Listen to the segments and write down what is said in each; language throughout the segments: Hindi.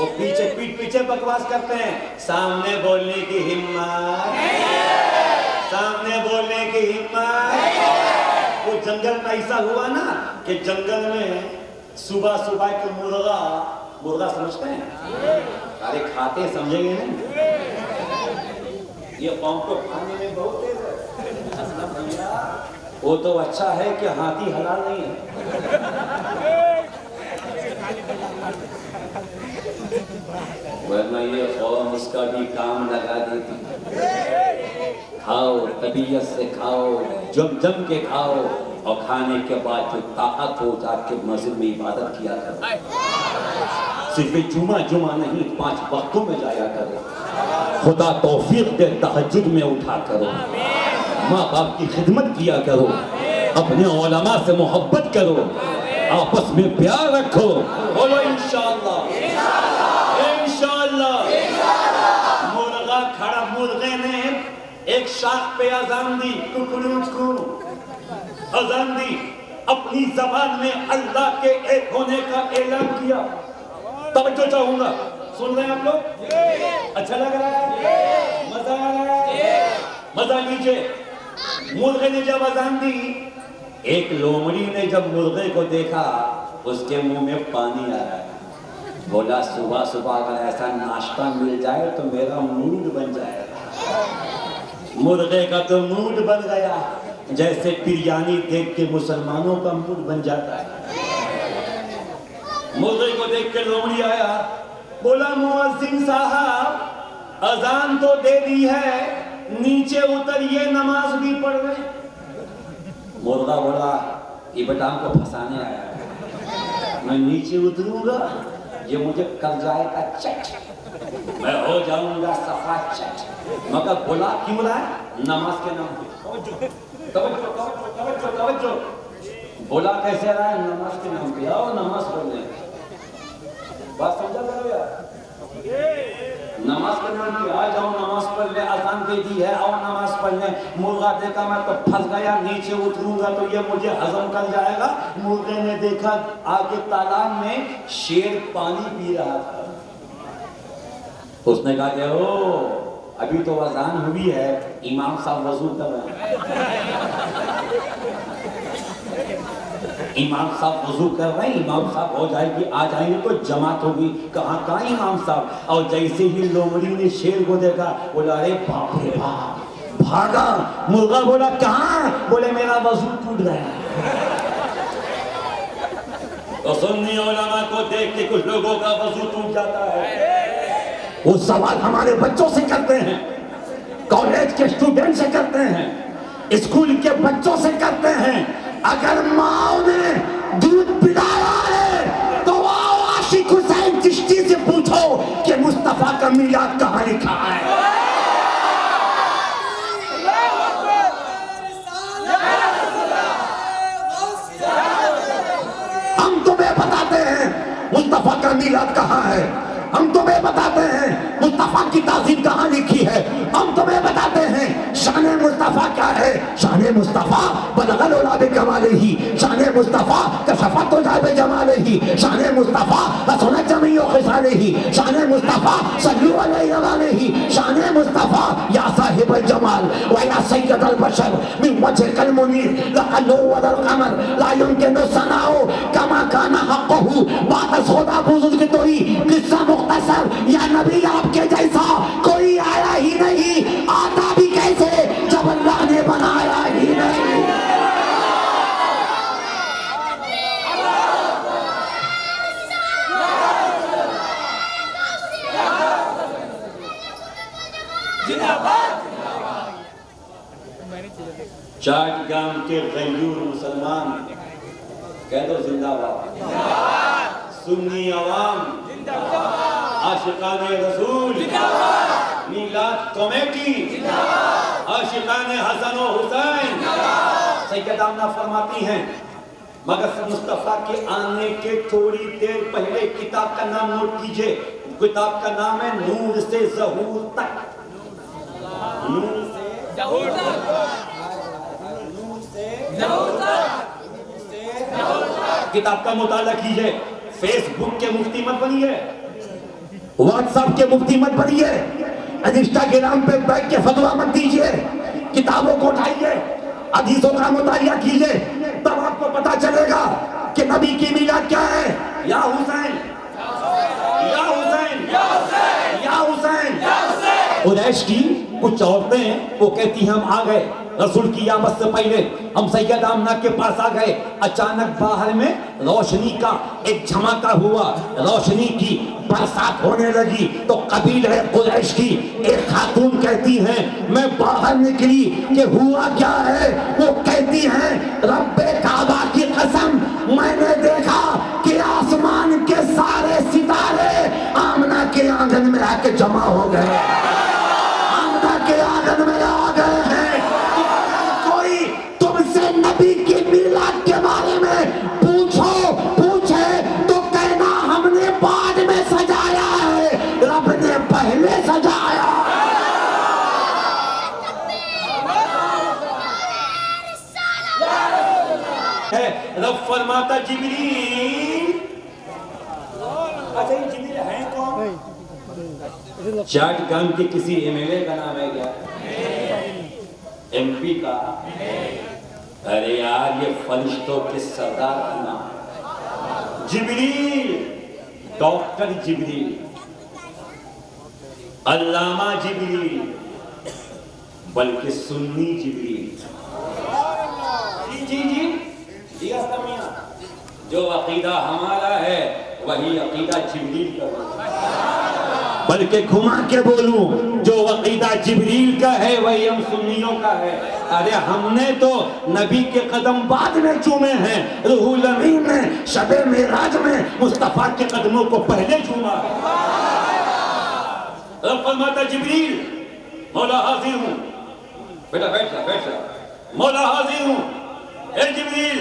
वो पीछे पीठ पीछे बकवास करते हैं। सामने बोलने की हिम्मत, सामने बोलने की हिम्मत। वो जंगल में ऐसा हुआ ना कि जंगल में सुबह सुबह के मुर्गा समझते हैं, अरे खाते समझेंगे नहीं, ये कौम को खाने में बहुत तेज है। वो तो अच्छा है कि हाथी हलाल नहीं है, वरना ये कौम उसका भी काम लगा देती। खाओ, तबीयत से खाओ, जम के खाओ, और खाने के बाद जो ताकत हो जाके मस्जिद में इबादत किया करो। सिर्फ जुमा नहीं, 5 वक्तों में जाया करो। खुदा तौफीक दे, तहज्जुद में उठा करो। माँ बाप की खिदमत किया करो, अपने उलमा से मोहब्बत करो, आपस में प्यार रखो। बोलो इंशाअल्लाह, इंशाअल्लाह। मुर्गा खड़ा, मुर्गे ने एक शाख पे अजान दी, अजान दी, अपनी जबान में अल्लाह के एक होने का ऐलान किया। तवज्जो चाहूंगा, सुन रहे हैं आप लोग? अच्छा लग रहा है? मजा आ रहा है? मजा लीजिए। मुर्गे ने जब अजान दी, एक लोमड़ी ने जब मुर्गे को देखा, उसके मुंह में पानी आ रहा है। बोला सुबह सुबह अगर ऐसा नाश्ता मिल जाए तो मेरा मूड बन जाएगा। मुर्गे का तो मूड बन गया, जैसे बिरयानी देख के मुसलमानों का मूड बन जाता है। मुर्गे को देख के लोमड़ी आया, बोला मुअज्जिन साहब अजान तो दे दी है, नीचे उतरिए, नमाज भी पढ़ रहे। मुर्गा बोला ये बेटा हमको फंसाने आया है, मैं नीचे उतरूंगा ये मुझे कर जाएगा चट, मैं हो जाऊंगा सफा चट। मगर बोला क्यों बोला? नमाज के नाम पे। तवज्जो। बोला कैसे रहा है? नमाज के नाम पे आओ नमाज पढ़ने। बात समझा करो यार, नमाज के नाम पे आ जाओ, नमाज पढ़ ले, आजान दे दी है, आओ नमाज पढ़ने। मुर्गा देखा मैं तो फंस गया, नीचे उतरूंगा तो ये मुझे हजम कर जाएगा। मुर्गे ने देखा आगे तालाब में शेर पानी पी रहा था। उसने कहा कि ओ अभी तो अजान हुई है, इमाम साहब वजू कर रहे हैं। इमाम साहब वजू कर रहे हैं, इमाम साहब हो जाएगी, आ जाएंगे तो जमात होगी। कहाँ इमाम साहब? और जैसे ही लोमड़ी ने शेर को देखा, बोला अरे बाप रे बाप, भागा। मुर्गा बोला कहाँ? बोले मेरा वजू टूट गया। तो सुन्नी उलमा को देख के कुछ लोगों का वजू टूट जाता है। वो सवाल हमारे बच्चों से करते हैं, कॉलेज के स्टूडेंट से करते हैं, स्कूल के बच्चों से करते हैं। अगर माँ ने दूध पिलाया है तो आओ आशिक हुसैन चिश्ती से पूछो कि मुस्तफा का मिलाद कहाँ लिखा है। हम तुम्हें बताते हैं मुस्तफा का मिलाद कहाँ है, हम तुम्हें बताते हैं मुस्तफा की ताज़ीम कहाँ लिखी है, हम तुम्हें बताते हैं शान मुस्तफा क्या है। शान मुस्तफा बलगल उला बिकमालिही, शान मुस्तफा कशफत उला बिजमालिही, शान मुस्तफा हसनत जमीउ खिसालिही, शान मुस्तफा सल्लु अलैहि वआलिही, शान मुस्तफा या साहिबल जमाल व या सय्यदल बशर मिन वजहिकल मुनीर लक़द वदल कमर ला युमकिनु सनाउ कमा काना हक़्क़ुहु बाद सौदा बुजुर्ग की तोई किस्सा मुख्तसर। या नबी आपके जैसा कोई आया ही नहीं, आता भी कैसे जब अल्लाह ने बनाया ही नहीं। चाटगांव के गंजूर मुसलमान कह दो जिंदाबाद, सुन्नी अवाम आशिकाने रसूल, मिलाद कमेटी, आशिकाने हसन और हुसैन। सैयदा आमना फरमाती हैं मगर मुस्तफा के आने के थोड़ी देर पहले किताब का नाम नोट कीजिए। किताब का नाम है नूर से ज़हूर तक। नूर से ज़हूर तक, नूर से ज़हूर तक, किताब का मुताला कीजिए। फेसबुक के मुफ्ती मत बनिए, व्हाट्सएप के मुफ्ती मत बनिए, इंस्टाग्राम पे बैठ के फतवा मत दीजिए, किताबों को उठाइए, हदीसों का मुतालिया कीजिए, तब आपको पता चलेगा कि नबी की मीलाद क्या है। या हुसैन, या हुसैन, या हुसैन, या हुसैन। कुरैश की कुछ औरतें वो कहती हम आ गए रसूल की आमद से पहले, हम सैयद आमना के पास आ गए। अचानक बाहर में रोशनी का एक झमाका हुआ, रोशनी की बरसात होने लगी। तो कबीले कुरैश की एक खातून कहती हैं मैं बाहर निकली कि हुआ क्या है। वो कहती हैं रब्बे काबा की कसम, मैंने देखा कि आसमान के सारे सितारे आमना के आंगन में आके जमा हो गए, आमना के आंगन में आ गए हैं। तुमसे नबी की मीलाद के बारे में पूछे तो कहना हमने बाद में सजाया है, रब ने पहले सजाया। रब फरमाता जिब्रील, अच्छा ये जिब्रील है कौन? चाटगांव के किसी एमएलए का नाम है क्या? एमपी का? अरे यार ये फरिश्तों के सरदार का नाम जिब्रील, डॉक्टर जिब्रील, अल्लामा जिब्रील, बल्कि सुन्नी जिब्रील। जी जी जी जी मियां, जो अकीदा हमारा है वही अकीदा जिब्रील का है। बल्कि घुमा के बोलूं, जो अकीदा जिब्रील का है वही हम सुन्नियों का है। अरे हमने तो नबी के कदम बाद में चूमे हैं, रूहुल अमीन में शबे मेराज में मुस्तफा के कदमों को पहले चूमा। रब फरमाता जिब्रील मौला हाजिर हूं, बेटा बैठ जा बैठ जा, मौला हाजिर हूं। ए जिब्रील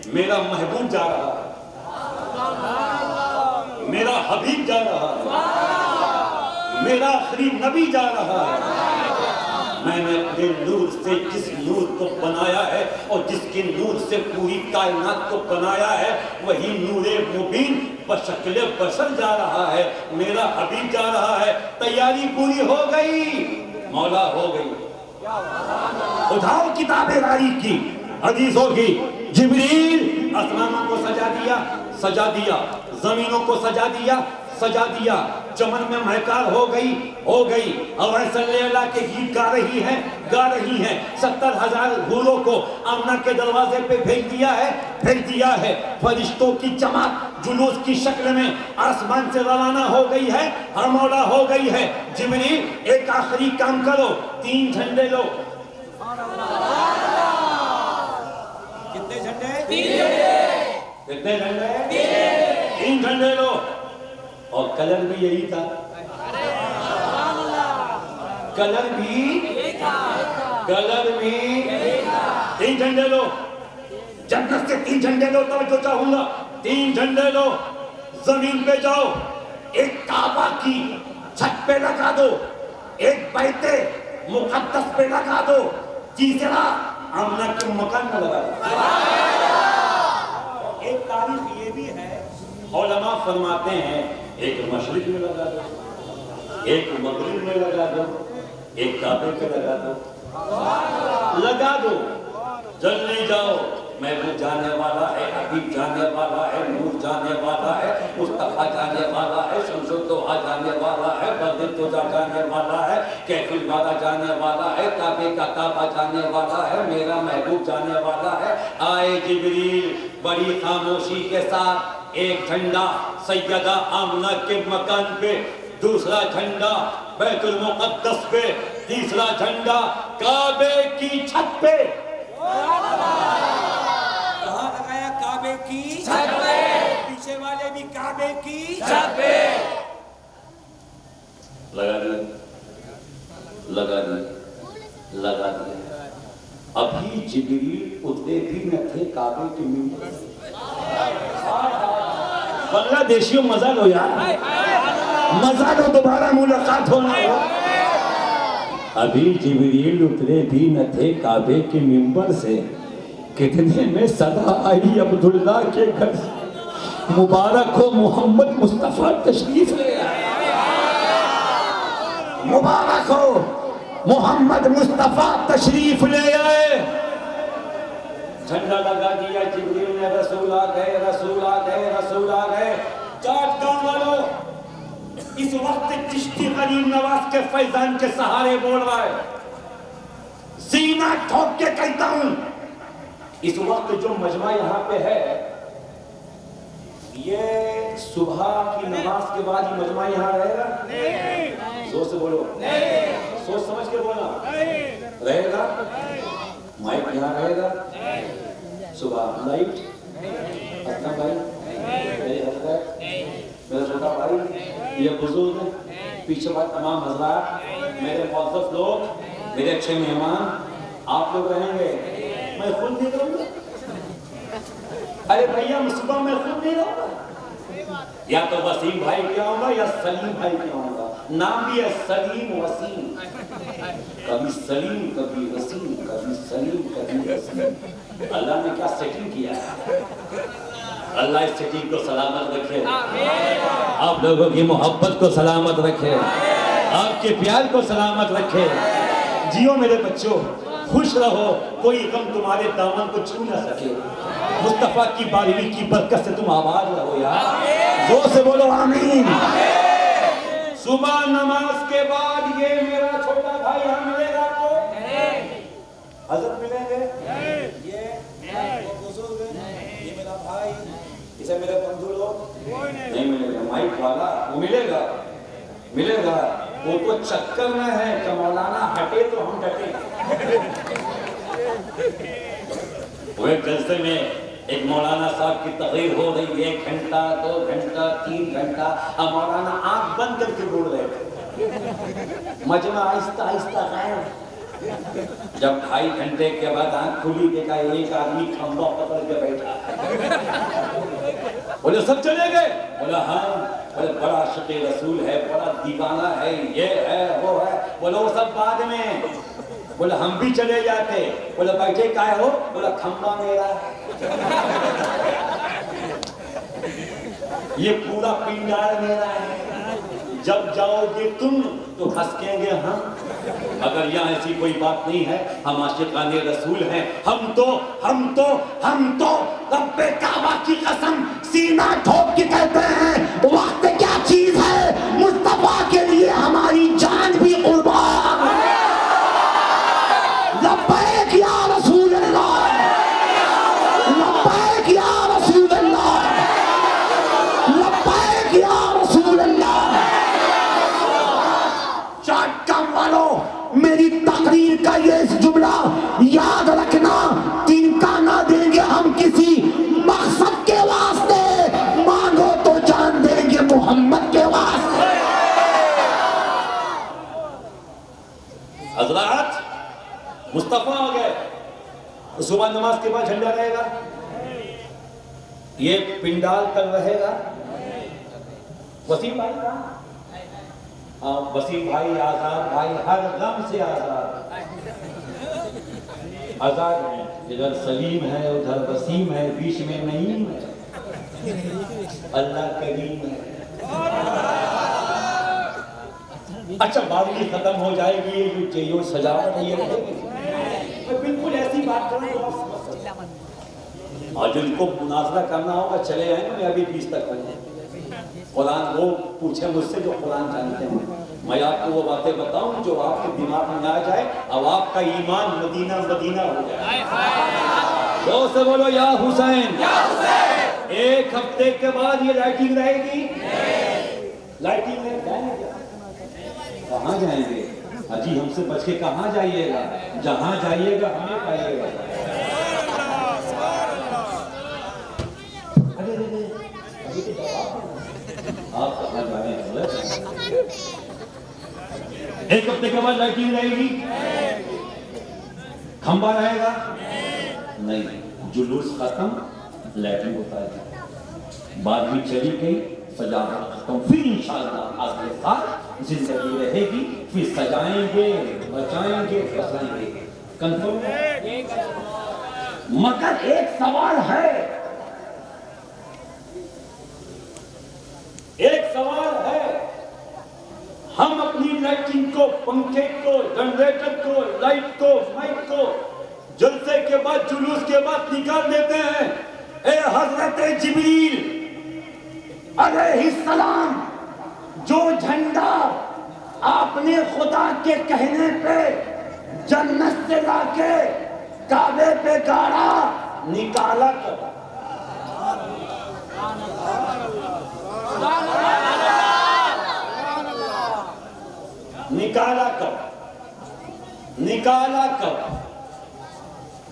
मेरा महबूब जा रहा है, मेरा हबीब जा रहा है, मेरा आखिरी नबी जा रहा है। मैंने अपने नूर से जिस नूर को बनाया है और जिसके नूर से पूरी कायनात को बनाया है वही नूरे मुबीन बशक्ले बशर जा रहा है, मेरा हबीब जा रहा है। तैयारी पूरी हो गई, मौला हो गई। उठाओ किताबें तारीख की, हदीसों की। जिब्रील आसमानों को सजा दिया, जमीनों को सजा दिया, चमन में महकार हो गई। और सल्लल्लाहु के गीत गा रही हैं। 70,000 हूरों को आमना के दरवाजे पे भेज दिया है। फरिश्तों की जमात जुलूस की शक्ल में आसमान से रवाना हो गई है, हम मौला हो गई है। जिब्रील एक आखिरी काम करो, 3 झंडे लो। कितने झंडे? 3 झंडे लो। और कलर भी यही था, कलर भी 3 झंडे लो। जन्नत से 3 झंडे लो, तब जो चाहूंगा 3 झंडे लो। जमीन पे जाओ, एक काबा की छत पे लगा दो, एक बैते मुकद्दस पे लगा दो, तीसरा आमना के मकान में लगा दो। एक तारीख ये भी है, उलमा फरमाते हैं एक मशरिक में लगा दो, एक मगरिब में लगा दो, एक काबे पे लगा दो। जल्दी जाओ, महबूब जाने वाला है, हबीब जाने वाला है, नूर जाने वाला है, मुस्तफा जाने वाला है, शमसुद्दौहा जाने वाला है, बद्रुद्दोजा जाने वाला है, कैफुल वाला जाने वाला है, काबे का काबा जाने वाला है, मेरा महबूब जाने वाला है। आए जिब्रील बड़ी खामोशी के साथ, एक झंडा सैयदा आमना के मकान पे, दूसरा झंडा बैतुल मुक़द्दस पे, तीसरा झंडा काबे की छत पे। कहाँ लगाया? काबे की छत पे। पीछे वाले भी काबे की छत पे लगा दिया। अभी जिब्रील उतरे भी न थे काबे के मिंबर से। बांग्लादेशियों मजा लो यार, मजा लो, दोबारा मुलाकात होना हो। अभी जिब्रील उतरे भी न थे काबे के मिंबर से, कितने में सदा आई अब्दुल्ला के घर से, मुबारक हो मोहम्मद मुस्तफा तशरीफ ले आए। मुबारक हो, मोहम्मद मुस्तफा तशरीफ ले आए। झंडा लगा दिया जिब्रील ने, रसूल आ गए, रसूल आ गए, रसूल आ गए। चाट गांव वालों, इस वक्त चिश्ती गरीब नवाज के फैजान के सहारे बोल रहा है। सीना ठोक के कहता हूं, इस वक्त जो मजमा यहाँ पे है, ये सुबह की नमाज के बाद ही मजमा यहाँ रहेगा? नहीं। जोर से बोलो। नहीं। सोच समझ के बोलना। नहीं। रहेगा? माइक यहाँ रहेगा? नहीं। सुबह लाइट? अपना भाई? मेरे हस्बैंड? मेरा छोटा भाई? ये बुजुर्ग? पीछे बाद तमाम हजरात, मेरे मुअज़्ज़फ़ लोग, मेरे अच्छे मेहमान, आप लोग रहेंगे। मैं खुद नहीं रहूंगा? अरे भैया, सुबह मैं खुद नहीं रहूंगा। या तो वसीम भाई क्या होगा या सलीम भाई क्या होगा। नाम भी है सलीम वसीम, कभी सलीम कभी वसीम, कभी सलीम कभी वसीम। अल्लाह ने क्या सेटिंग किया है। अल्लाह इस सेटिंग को सलामत रखे, आप लोगों की मोहब्बत को सलामत रखे, आपके प्यार को सलामत रखे। जियो मेरे बच्चों, खुश रहो, कोई गम तुम्हारे दामन को छू ना सके। मुस्तफा की बारहवीं की बरकत से तुम आबाद रहो यार। जोर से बोलो आमीन। सुबह नमाज के बाद ये मेरा छोटा भाई यहाँ मिलेगा आपको? हजरत मिलेंगे? ये बुजुर्ग, ये मेरा भाई, इसे मेरे बंधु लोग नहीं मिलेगा। माइक वाला वो मिलेगा, मिलेगा। वो तो चक्कर में है कि मौलाना हटे तो हम डटे। वो एक जलसे में एक मौलाना साहब की तकरीर हो रही है, 1 घंटा 2 घंटा 3 घंटा। अब मौलाना आंख बंद करके बोल रहे थे, मजमा आहिस्ता आहिस्ता गायब। जब 2.5 घंटे के बाद आंख खुली, देखा एक आदमी खंभा पकड़ के बैठा। बोले सब चले गए? बोला हाँ। बोले बड़ा शक़े रसूल है, बड़ा दीवाना है, ये है वो है। बोले वो सब बाद में। बोले हम भी चले जाते। बोले बैठे काय हो? बोला खंभा मेरा है। ये पूरा पिंडार मेरा है। जब जाओगे तुम तो हंसकेंगे हम। अगर यहाँ ऐसी कोई बात नहीं है, हम आशिक़ाने रसूल हैं। हम तो रब्बे काबा की कसम सीना ठोक के कहते हैं, वक्त क्या चीज है, मुस्तफा के लिए हमारी जान भी कुर्बान। लब्बैक या रसूल अल्लाह, लब्बैक या रसूल अल्लाह, लब्बैक या रसूल अल्लाह। चाटकम वालों, मेरी तकरीर का ये जुमला याद रखना, तिनका ना देंगे हम किसी मकसद के वास्ते, मांगो तो जान देंगे मोहम्मद के वास्ते। हजरात, मुस्तफा आ गए। तो सुबह नमाज के बाद झंडा रहेगा? ये पिंडाल कल रहेगा? वसीम भाई का? वसीम भाई आजाद भाई, हर गम से आजाद, आजाद है। इधर सलीम है, उधर वसीम है, बीच में नईम है। अल्लाह करीम है। अच्छा, बारहवीं खत्म हो जाएगी, ये जो सजावट है ये रहेगी। बिल्कुल ऐसी बात करूं तो आप समझ सकते। और जिनको मुनाजरा करना होगा चले आए, मैं अभी 20 तक हूँ। कुरान वो पूछे मुझसे जो कुरान जानते हैं, मैं आपको वो बातें बताऊं जो आपके दिमाग में आ जाए, अब आपका ईमान मदीना मदीना हो जाए। तो से बोलो या हुसैन। 1 हफ्ते के बाद ये लाइटिंग रहेगी। लाइटिंग में जाएंगे, कहाँ जाएंगे? अजी हमसे बच के कहाँ जाइएगा? जहाँ जाइएगा हमें पाइएगा। आप कहाँ जा रहे हैं? 1 हफ्ते के बाद लाइटिंग रहेगी, खंबा रहेगा नहीं, जुलूस खत्म, लाइटिंग होता है, बाद में चली गई, सजावट खत्म, फिर इंशाअल्लाह आगे साथ जिंदगी रहेगी, फिर सजाएंगे, बचाएंगे, फसाएंगे। कंफर्म? मगर एक सवाल है, एक सवाल है, हम अपनी लाइटिंग को, पंखे को, जनरेटर को, लाइट को, माइक को जलसे के बाद, जुलूस के बाद निकाल देते हैं। ए हजरत जिब्रील अलैहिस्सलाम, जो झंडा आपने खुदा के कहने पे जन्नत से लाके काबे पे गाड़ा, निकाला कब? निकाला कब? निकाला कब?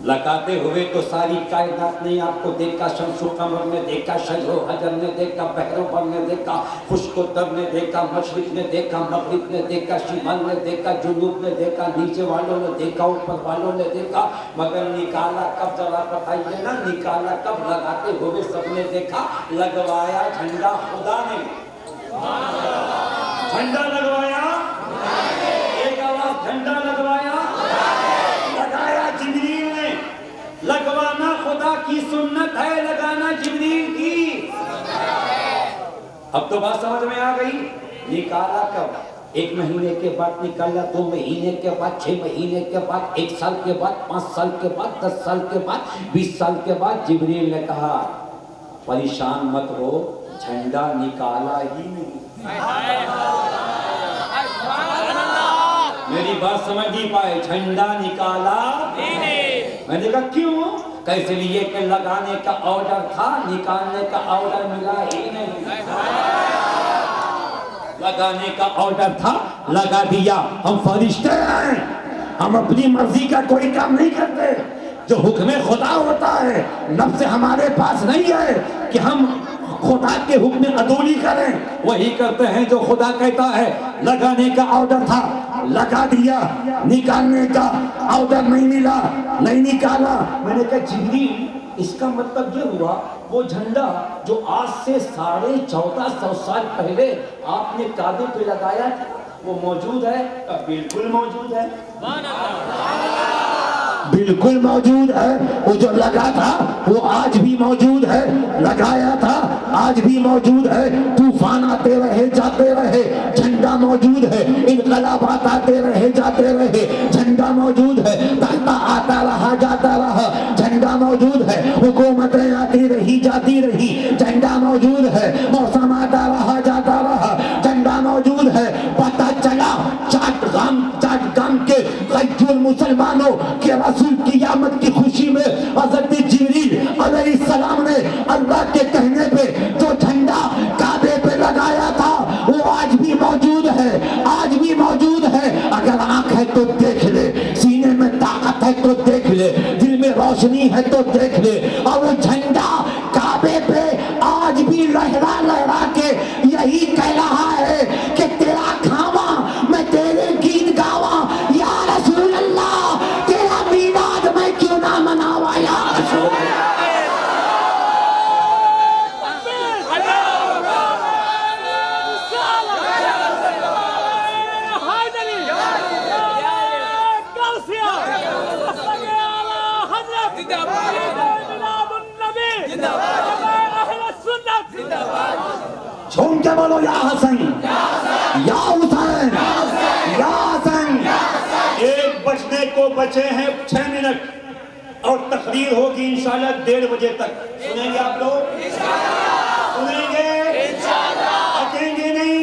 लगाते हुए तो सारी कायनात ने आपको देखा, शमसो कमर ने देखा, शजरो हजर ने देखा, बहरों ने देखा, खुश्कोतर ने देखा, मशरिक ने देखा, मगरिब ने देखा, शिमाल ने देखा, जुनूब ने देखा, नीचे वालों ने देखा, ऊपर वालों ने देखा, मगर निकाला कब? जरा बताइए ना, निकाला कब? लगाते हुए सबने देखा, लगवाया झंडा खुदा ने। झंडा लगवाया, एक आवाज, झंडा लगवाया, लगाया जिब्रील ने। लगवाना खुदा की सुन्नत है, लगाना जिब्रील की। अब तो बात समझ में आ गई। निकाला कब? 1 महीने के बाद निकाला, 2 महीने के बाद, 6 महीने के बाद, 1 साल के बाद, 5 साल के बाद, 10 साल के बाद, 20 साल के बाद जिब्रील ने कहा परेशान मत हो, झंडा निकाला ही नहीं। मेरी बात समझ नहीं पाए, झंडा निकाला नहीं। मैंने कहा क्यों? कैसे लिए कि लगाने का ऑर्डर था, निकालने का ऑर्डर मिला ही नहीं। लगाने का ऑर्डर था, लगा दिया। हम फरिश्ते हैं, हम अपनी मर्जी का कोई काम नहीं करते। जो हुक्म खुदा होता है, नफ्स हमारे पास नहीं है कि हम खुदा के हुक्म अदोली करें। वही करते हैं जो खुदा कहता है। लगाने का ऑर्डर था, लगा दिया। निकालने का ऑर्डर नहीं मिला, नहीं निकाला। मैंने कहा जिब्रील, इसका मतलब ये हुआ वो झंडा जो आज से 1450 साल पहले आपने काबे पे लगाया था, वो मौजूद है? बिल्कुल मौजूद है, बिल्कुल मौजूद है। वो जो लगा था वो आज भी मौजूद है, लगाया था आज भी मौजूद है। तूफान आते रहे जाते रहे, झंडा मौजूद है। इनकलाबात आते रहे जाते रहे, झंडा मौजूद है। ताकत आता रहा जाता रहा, झंडा मौजूद है। हुकूमतें आती रही जाती रही, झंडा मौजूद है। मौसम आता रहा जाता रहा, झंडा मौजूद है। पता चला चाटगाम के गज्जुल मुसलमानों के रसूल क़यामत की खुशी में हज़रत जिब्रील अलैहिस्सलाम ने अल्लाह के कहने पे जो झंडा काबे पे लगाया था वो आज भी मौजूद है, आज भी मौजूद है। अगर आंख है तो देख ले, सीने में ताकत है तो देख ले, दिल में रोशनी है तो देख ले। और वो झंडा काबे पे आज भी लहरा लहरा के यही कह रहा है कि तेरा खावा मैं तेरे गीत गावा, या रसूल अल्लाह तेरा मीलाद मैं क्यों ना मनावा, या रसूल झूम के बोलो या हसन, या हुसैन, या हसन। 1 बजने को बचे हैं 6 मिनट और तकरीर होगी इंशाल्लाह 1:30 बजे तक। सुनेंगे आप लोग? सुनेंगे? अकेंगे नहीं।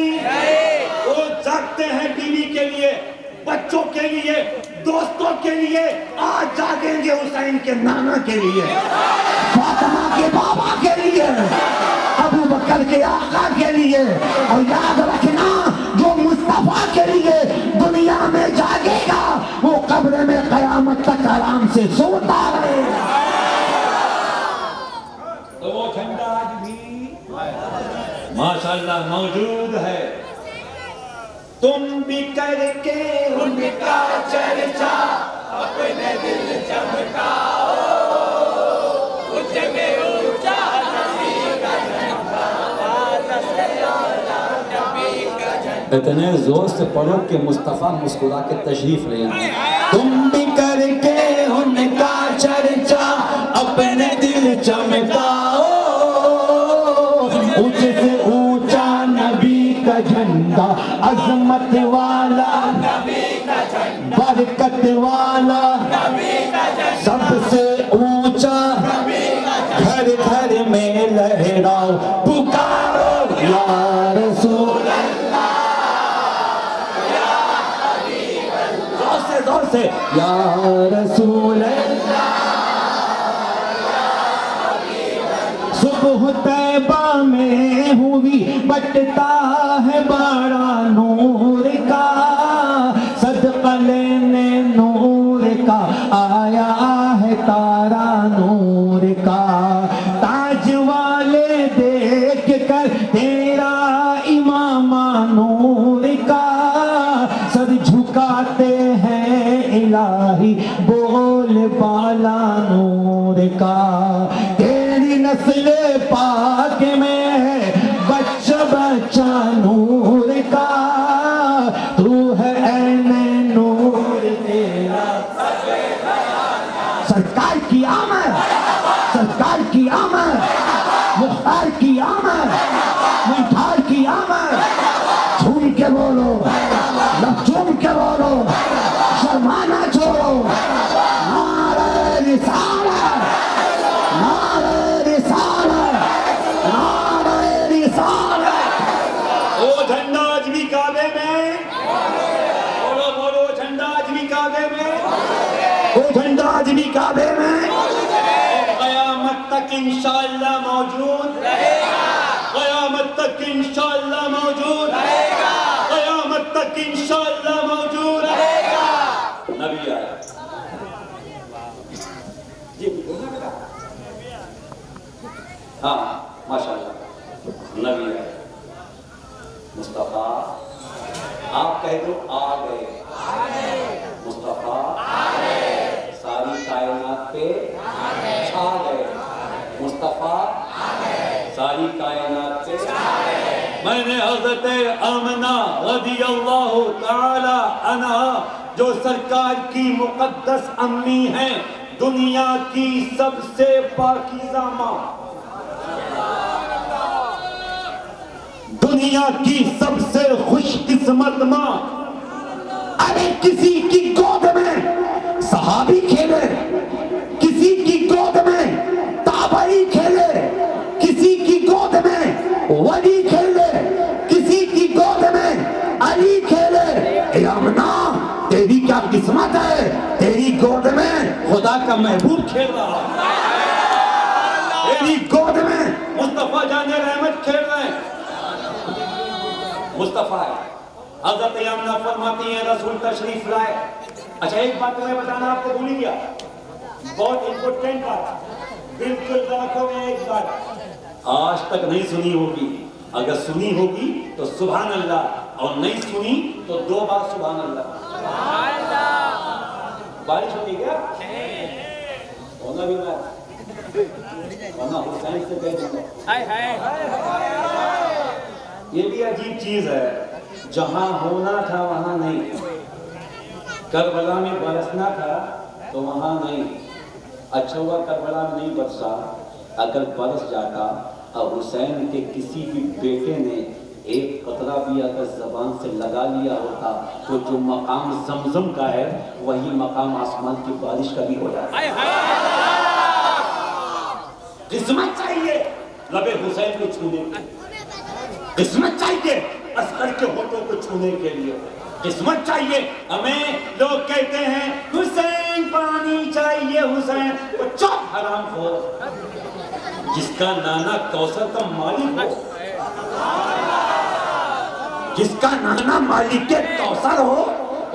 वो जागते हैं बीवी के लिए, बच्चों के लिए, दोस्तों के लिए। आज जागेंगे हुसैन के नाना के लिए, फातिमा के बाबा के लिए, अबू बकर के आका के लिए। और याद रखना, जो मुस्तफा के लिए दुनिया में जागेगा वो कब्र में कयामत तक आराम से सोता रहेगा। तो वो झंडा आज भी माशाअल्लाह मौजूद है। तुम भी करके उनका चर्चा अपने दिल चमकाओ, ऊंचे में ऊंचा इतने जोर से पढ़ो कि मुस्तफा मुस्कुरा के तशरीफ ले आए। तुम भी करके उनका चर्चा अपने दिल चमकाओ, ऊंचे से ऊंचा नबी का झंडा अजमत वाला, बरकत वाला, सबसे ऊंचा, घर घर में लहराओ, पुकारो या रसूल अल्लाह, जोर से या रसूल अल्लाह। सुबह तैबा में हुई बटता है बड़ा नूर का, सदका लेने नूर का आया है तारा नूर का। ताज वाले देख कर तेरा इमामा नूर का, सर झुकाते हैं इलाही बोल बाला नूर का। तेरी नस्ल पाक में है बच्चा बच्चा नूर का, तू है ऐने नूर तेरा। सरकार की आमद, सरकार की आमद, मुख्तार की आमद, मुख्तार की आमद। झूम के बोलो, झूम के बोलो, शर्माना छोड़ो। नारे रिसालत, नारे रिसालत, नारे रिसालत। ओ झंडा आज भी काबे में, बोलो बोलो झंडा आज भी काबे में, वो झंडा आज भी काबे में क़यामत तक इंशाअल्लाह मौजूद रहेगा, क़यामत तक इंशाअल्लाह मौजूद रहेगा, क़यामत तक इंशाअल्लाह मौजूद रहेगा। नबी आया जी, बोलना बेटा। हाँ माशाअल्लाह, नबी आया मुस्तफा, आप कह दो आ गए, मुस्तफा सारी कायनात पे छा गए, मुस्तफा सारी कायनात पे। मैंने हज़रत आमना रज़ियल्लाहु ताला अन्हा, जो सरकार की मुक़द्दस अम्मी हैं, दुनिया की सबसे पाकीज़ा माँ, दुनिया की सबसे खुशकिस्मत माँ। अरे किसी की गोद में सहाबी खेले, किसी की गोद में ताबई खेले, किसी की गोद में वली खेले, किसी की गोद में अली खेले। यमुना तेरी क्या किस्मत है, तेरी गोद में खुदा का महबूब खेल रहा है, तेरी गोद में मुस्तफा जाने रहमत खेल रहे हैं। मुस्तफा है, हज़रत यमुना फरमाती हैं रसूल तशरीफ लाए। अच्छा एक बात मैं बताना आपको भूल गया, बहुत इंपॉर्टेंट बात, बिल्कुल आंखों में एक बात आज तक नहीं सुनी होगी, अगर सुनी होगी तो सुभान अल्लाह, और नहीं सुनी तो दो बार सुभान अल्लाह। बारिश होती क्या? होना भी ना, होना हुसैन से कह दूंगा। ये भी अजीब चीज है, जहां होना था वहां नहीं, करबला में बरसना था तो वहां नहीं। अच्छा हुआ करबला में नहीं बरसा, अगर बरस जाता और हुसैन के किसी भी बेटे ने एक कतरा भी अगर जबान से लगा लिया होता तो जो मकाम जमजम का है वही मकाम आसमान की बारिश का भी हो जाता। किस्मत चाहिए लबे हुसैन को छूने की, किस्मत चाहिए अस्कर के होठों को छूने के लिए, किस्मत चाहिए। हमें लोग कहते हैं हुसैन पानी चाहिए, हुसैन वो चुप हराम हो, जिसका नाना कौसर का मालिक हो, जिसका नाना मालिक के कौसर हो,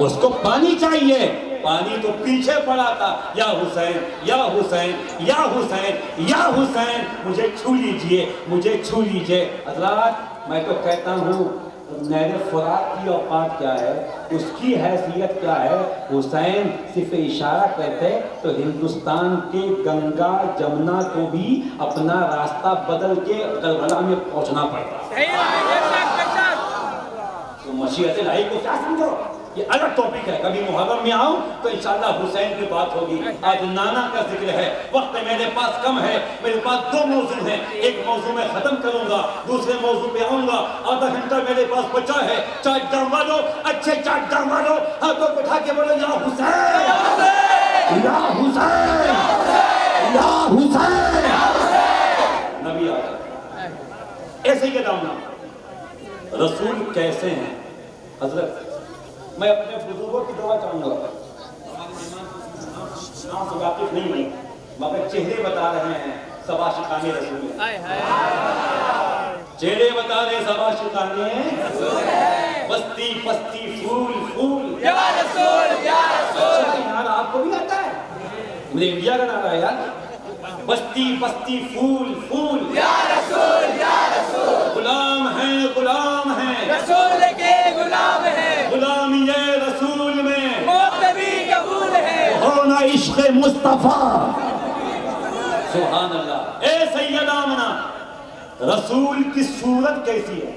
उसको पानी चाहिए। पानी तो पीछे पड़ा था, या हुसैन या हुसैन या हुसैन या हुसैन, मुझे छू लीजिए, मुझे छू लीजिए। हज़रात मैं तो कहता हूँ नहर फुरात की औकात क्या है, उसकी हैसियत क्या है। हुसैन सिर्फ इशारा करते तो हिंदुस्तान के गंगा जमुना को भी अपना रास्ता बदल के करबला में पहुंचना पड़ता। तो मशीहत इलाही को क्या समझो, ये अलग टॉपिक है, कभी मुहर्रम में आऊं तो इंशाल्लाह हुसैन की बात होगी। आज नाना का जिक्र है, वक्त मेरे पास कम है, मेरे पास 2 मौजू हैं, एक मौजू में खत्म करूंगा, दूसरे मौजू पे आऊंगा। आधा घंटा मेरे पास बचा है, चाट डरवा लो, अच्छे चाट डरवा लो, हाथों को उठा के बोलो या हुसैन या हुसैन या हुसैन। नबी आ गए, ऐसे ही कहता रसूल कैसे हैं हजरत। मैं अपने बुजुर्गों की दुआ चाहूंगा, नाम से वाकिफ नहीं हूं मगर चेहरे बता रहे हैं सबा शिकाने रसूल है। चेहरे बता रहे सबा शिकाने बस्ती बस्ती फूल फूल या रसूल या रसूल। यार आपको भी आता है, मुझे इंडिया का नारा है यार, बस्ती बस्ती फूल फूल या रसूल या रसूल। गुलाम है रसूल के गुलाम है, गुलामी ये रसूल में मौत भी कबूल है, होना इश्क़ मुस्तफा। सुभान अल्लाह। ए सैयदा मना, रसूल की सूरत कैसी है?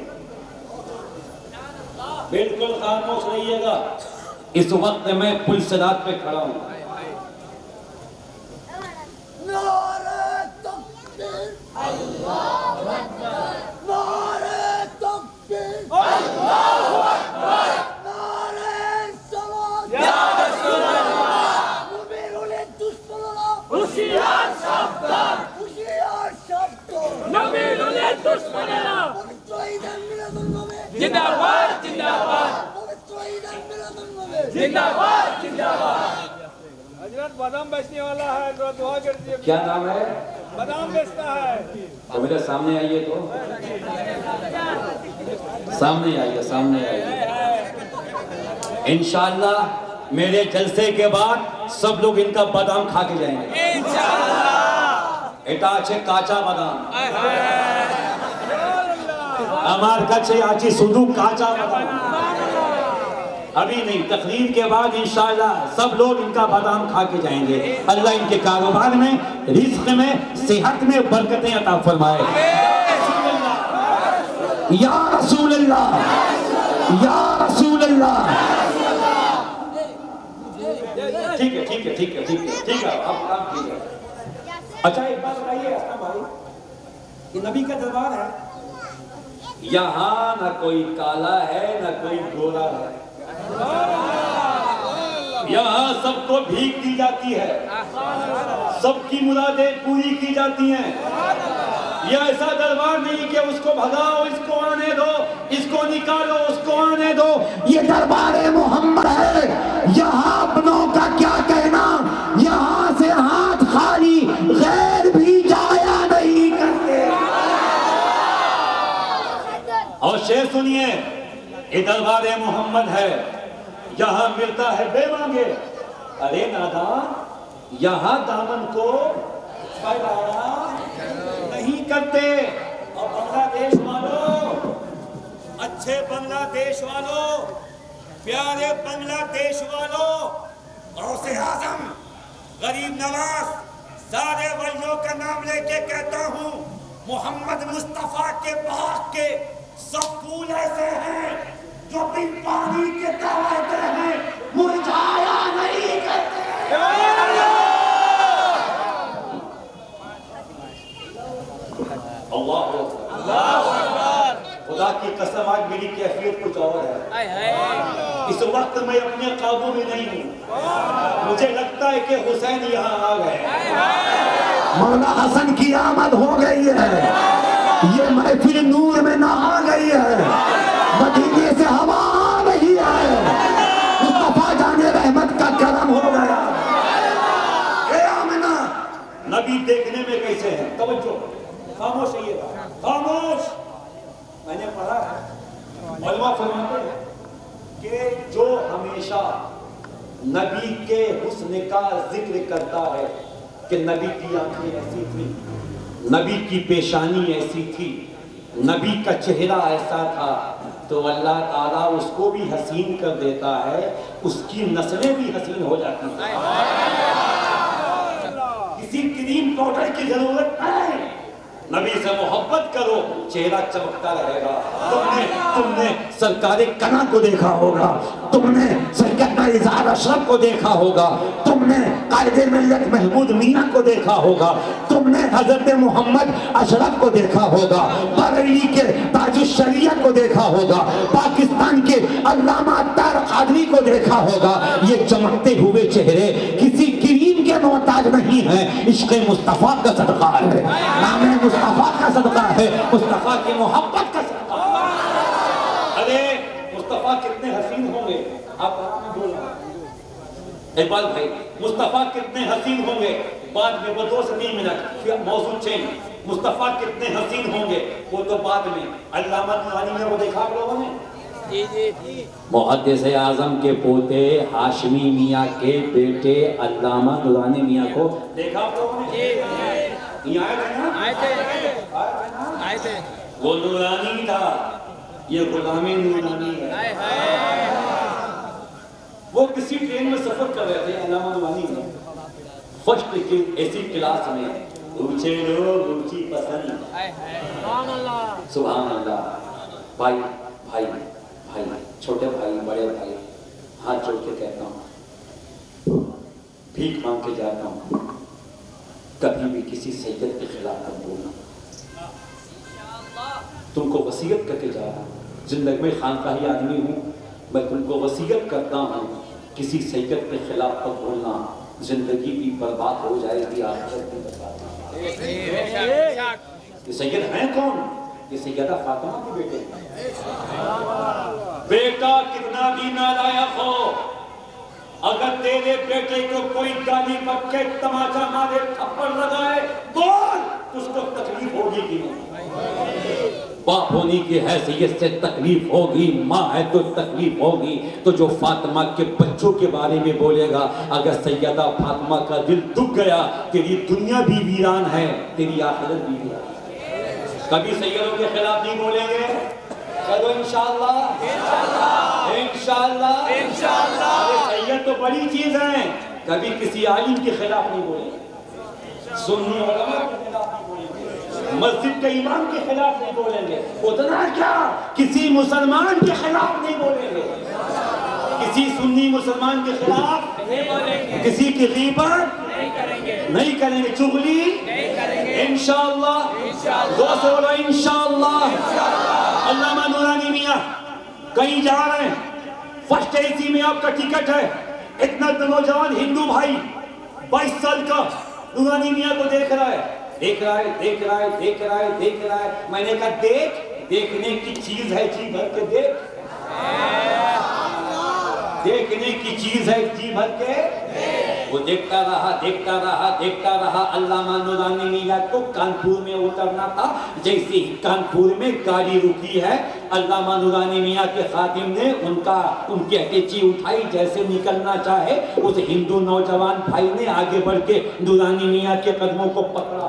बिल्कुल खामोश रहिएगा, इस वक्त मैं पुल सदात पे खड़ा हूं। जिंदाबाद जिंदाबाद जिंदाबाद जिंदाबाद। हजरत बादाम बेचने वाला है, तो दुआ कर दीजिए। क्या नाम है? बादाम बेचता है। तो मेरे सामने आइए, तो सामने आइए, सामने आइए। इंशाअल्लाह मेरे जलसे के बाद सब लोग इनका बादाम खा के जाएंगे इंशाअल्लाह। एटा আছে কাঁচা বাদাম, আমার কাছে আছে শুধু কাঁচা বাদাম। अभी नहीं, तकरीर के बाद इंशाअल्लाह सब लोग इनका बादाम खा के जाएंगे। अल्लाह इनके कारोबार में, रिज़्क़ में, सेहत में बरकतें अता फरमाए। या रसूल अल्लाह या रसूल अल्लाह। ठीक है ठीक है ठीक है ठीक है ठीक है, अब काम कीजिए। अच्छा एक बात बताइए असलम भाई, ये नबी का दरबार है, यहाँ ना कोई काला है ना कोई गोरा है, यहाँ सबको भीख दी जाती है, सबकी मुरादें पूरी की जाती हैं। यह ऐसा दरबार नहीं कि उसको भगाओ, इसको आने दो, इसको निकालो, उसको आने दो। ये दरबार मोहम्मद है, यहाँ अपनों का क्या कहना, यहाँ से हाथ खाली गैर भी जाया नहीं करते। और शेर सुनिए, ये दरबार मोहम्मद है, यहाँ मिलता है बेमांगे। अरे नादान, यहाँ दामन को फैलाया नहीं करते। और बांग्लादेश वालों, अच्छे बांग्लादेश वालों, प्यारे बांग्लादेश वालों, गौसे आजम, गरीब नवाज, सारे वलियों का नाम लेके कहता हूँ, मोहम्मद मुस्तफा के बाग के सब फूल ऐसे हैं जो बिन पानी के दवाते हैं, मुरझाया नहीं करते। अल्लाह अकबर। खुदा की कसम आज मेरी कैफियत कुछ और है। इस वक्त मैं अपने काबू में नहीं हूँ, मुझे लगता है कि हुसैन यहाँ आ गए। मौला हसन की आमद हो गई है, ये महफिल नूर में नहा गई है, मदीने से हवा आ रही है, मुस्तफा जाने रहमत का करम हो गया। आमिना नबी देखने में कैसे हैं? तवज्जो, खामोश रहिएगा, खामोश। मैंने पढ़ा है, उलमा फरमाते हैं कि जो हमेशा नबी के हुस्न का जिक्र करता है कि नबी की आंखें ऐसी थी, नबी की पेशानी ऐसी थी, नबी का चेहरा ऐसा था, तो अल्लाह ताला उसको भी हसीन कर देता है, उसकी नस्लें भी हसीन हो जाती हैं। किसी क्रीम पाउडर की जरूरत नहीं, नबी से मोहब्बत करो, चेहरा चमकता रहेगा। तुमने सरकारे कना को देखा होगा, तुमने सैयदना इज़हार अशरफ को देखा होगा, तुमने कायदे मिल्लत महमूद मीना को देखा होगा, तुमने हजरत मोहम्मद अशरफ को देखा होगा, बरेली के ताजुश शरिया को देखा होगा, पाकिस्तान के अल्लामा अत्तार कादरी को देखा होगा। ये चमकते हुए चेहरे किसी क्रीम के मोहताज नहीं है, इश्क़ मुस्तफ़ा का सदका है, नाम मुस्तफ़ा का सदका है, मुस्तफ़ा की मोहब्बत का सदका। अरे मुस्तफ़ा कितने हसीन होंगे, आप बोलो इकबाल भाई, मुस्तफ़ा कितने हसीन होंगे, बाद में वो 2 से 3 मिनट मौजूद चेंज, मुस्तफ़ा कितने हसीन होंगे वो तो बाद में। अल्लामा नूरानी में वो देखा आप लोगों ने? मुहद्दिस आज़म के पोते हाशमी मियाँ के बेटे अल्लामा नूरानी मियाँ को देखा आप लोगों ने? आए थे। वो नूरानी था, ये गुलामी नूरानी है। वो किसी ट्रेन में सफर कर रहे थे अल्लामा नूरानी में, फर्स्ट की ऐसी क्लास में, ऊंचे लोग ऊंची पसंद, सुभान अल्लाह। भाई भाई भाई, छोटे भाई बड़े भाई, हाथ जोड़ के कहता हूँ, भीख मांग के जाता हूँ, कभी भी किसी सैयद के खिलाफ मत बोलना। तुमको वसीयत करके जा रहा हूँ, जिंदगी में खानकाही आदमी हूँ, मैं तुमको वसीयत करता हूँ, किसी सैयद के खिलाफ मत बोलना, जिंदगी भी बर्बाद हो जाएगी, आखिरत भी बर्बाद हो जाएगी। ये सैयद हैं कौन? ये सैयदा फातिमा के बेटे हैं। बेटा कितना भी नालायक हो, अगर तेरे बेटे को कोई गाली बक के तमाचा मारे, थप्पड़ लगाए, बोल उसको तकलीफ होगी कि नहीं? बाप होने की हैसियत से तकलीफ होगी, माँ है तो तकलीफ होगी। तो जो फातिमा के बच्चों के बारे में बोलेगा, अगर सैयदा फातिमा का दिल दुख गया, तेरी दुनिया भी वीरान है, तेरी आखिरत भी वीरान है। कभी सैयदों के खिलाफ नहीं बोलेंगे, चलो इंशाअल्लाह इंशाअल्लाह इंशाअल्लाह। सैयद तो बड़ी चीज है, कभी किसी आलिम के खिलाफ नहीं बोलेंगे, सुन्नी उलमा के खिलाफ नहीं बोलेंगे, मस्जिद के इमाम के खिलाफ नहीं बोलेंगे, उतना क्या किसी मुसलमान के खिलाफ नहीं बोलेंगे, किसी सुन्नी मुसलमान के खिलाफ नहीं बोलेंगे, किसी की गीबत नहीं करेंगे, चुगली इंशाअल्लाह, जोर से बोलो इंशाअल्लाह। अल्लामा नूरानी मियां कहीं जा रहे हैं, फर्स्ट एसी में आपका टिकट है, इतना नौजवान हिंदू भाई 22 साल का नूरानी मियां को देख रहा है। मैंने कहा देखने की चीज है, जी भर के देखने की चीज है, जी भर के। वो देखता रहा। अल्लामा नूरानी मियां को कानपुर में उतरना था, जैसे ही कानपुर में गाड़ी रुकी है, अल्लामा नूरानी मियां के खादिम ने उनकी अटैची उठाई, जैसे निकलना चाहे, उस हिंदू नौजवान भाई ने आगे बढ़ के नूरानी मियां के कदमों को पकड़ा।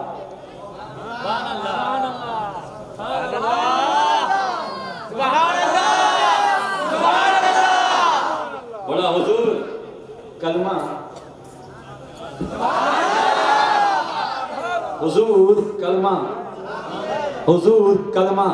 बोला हुजूर कलमा, हुजूर कलमा।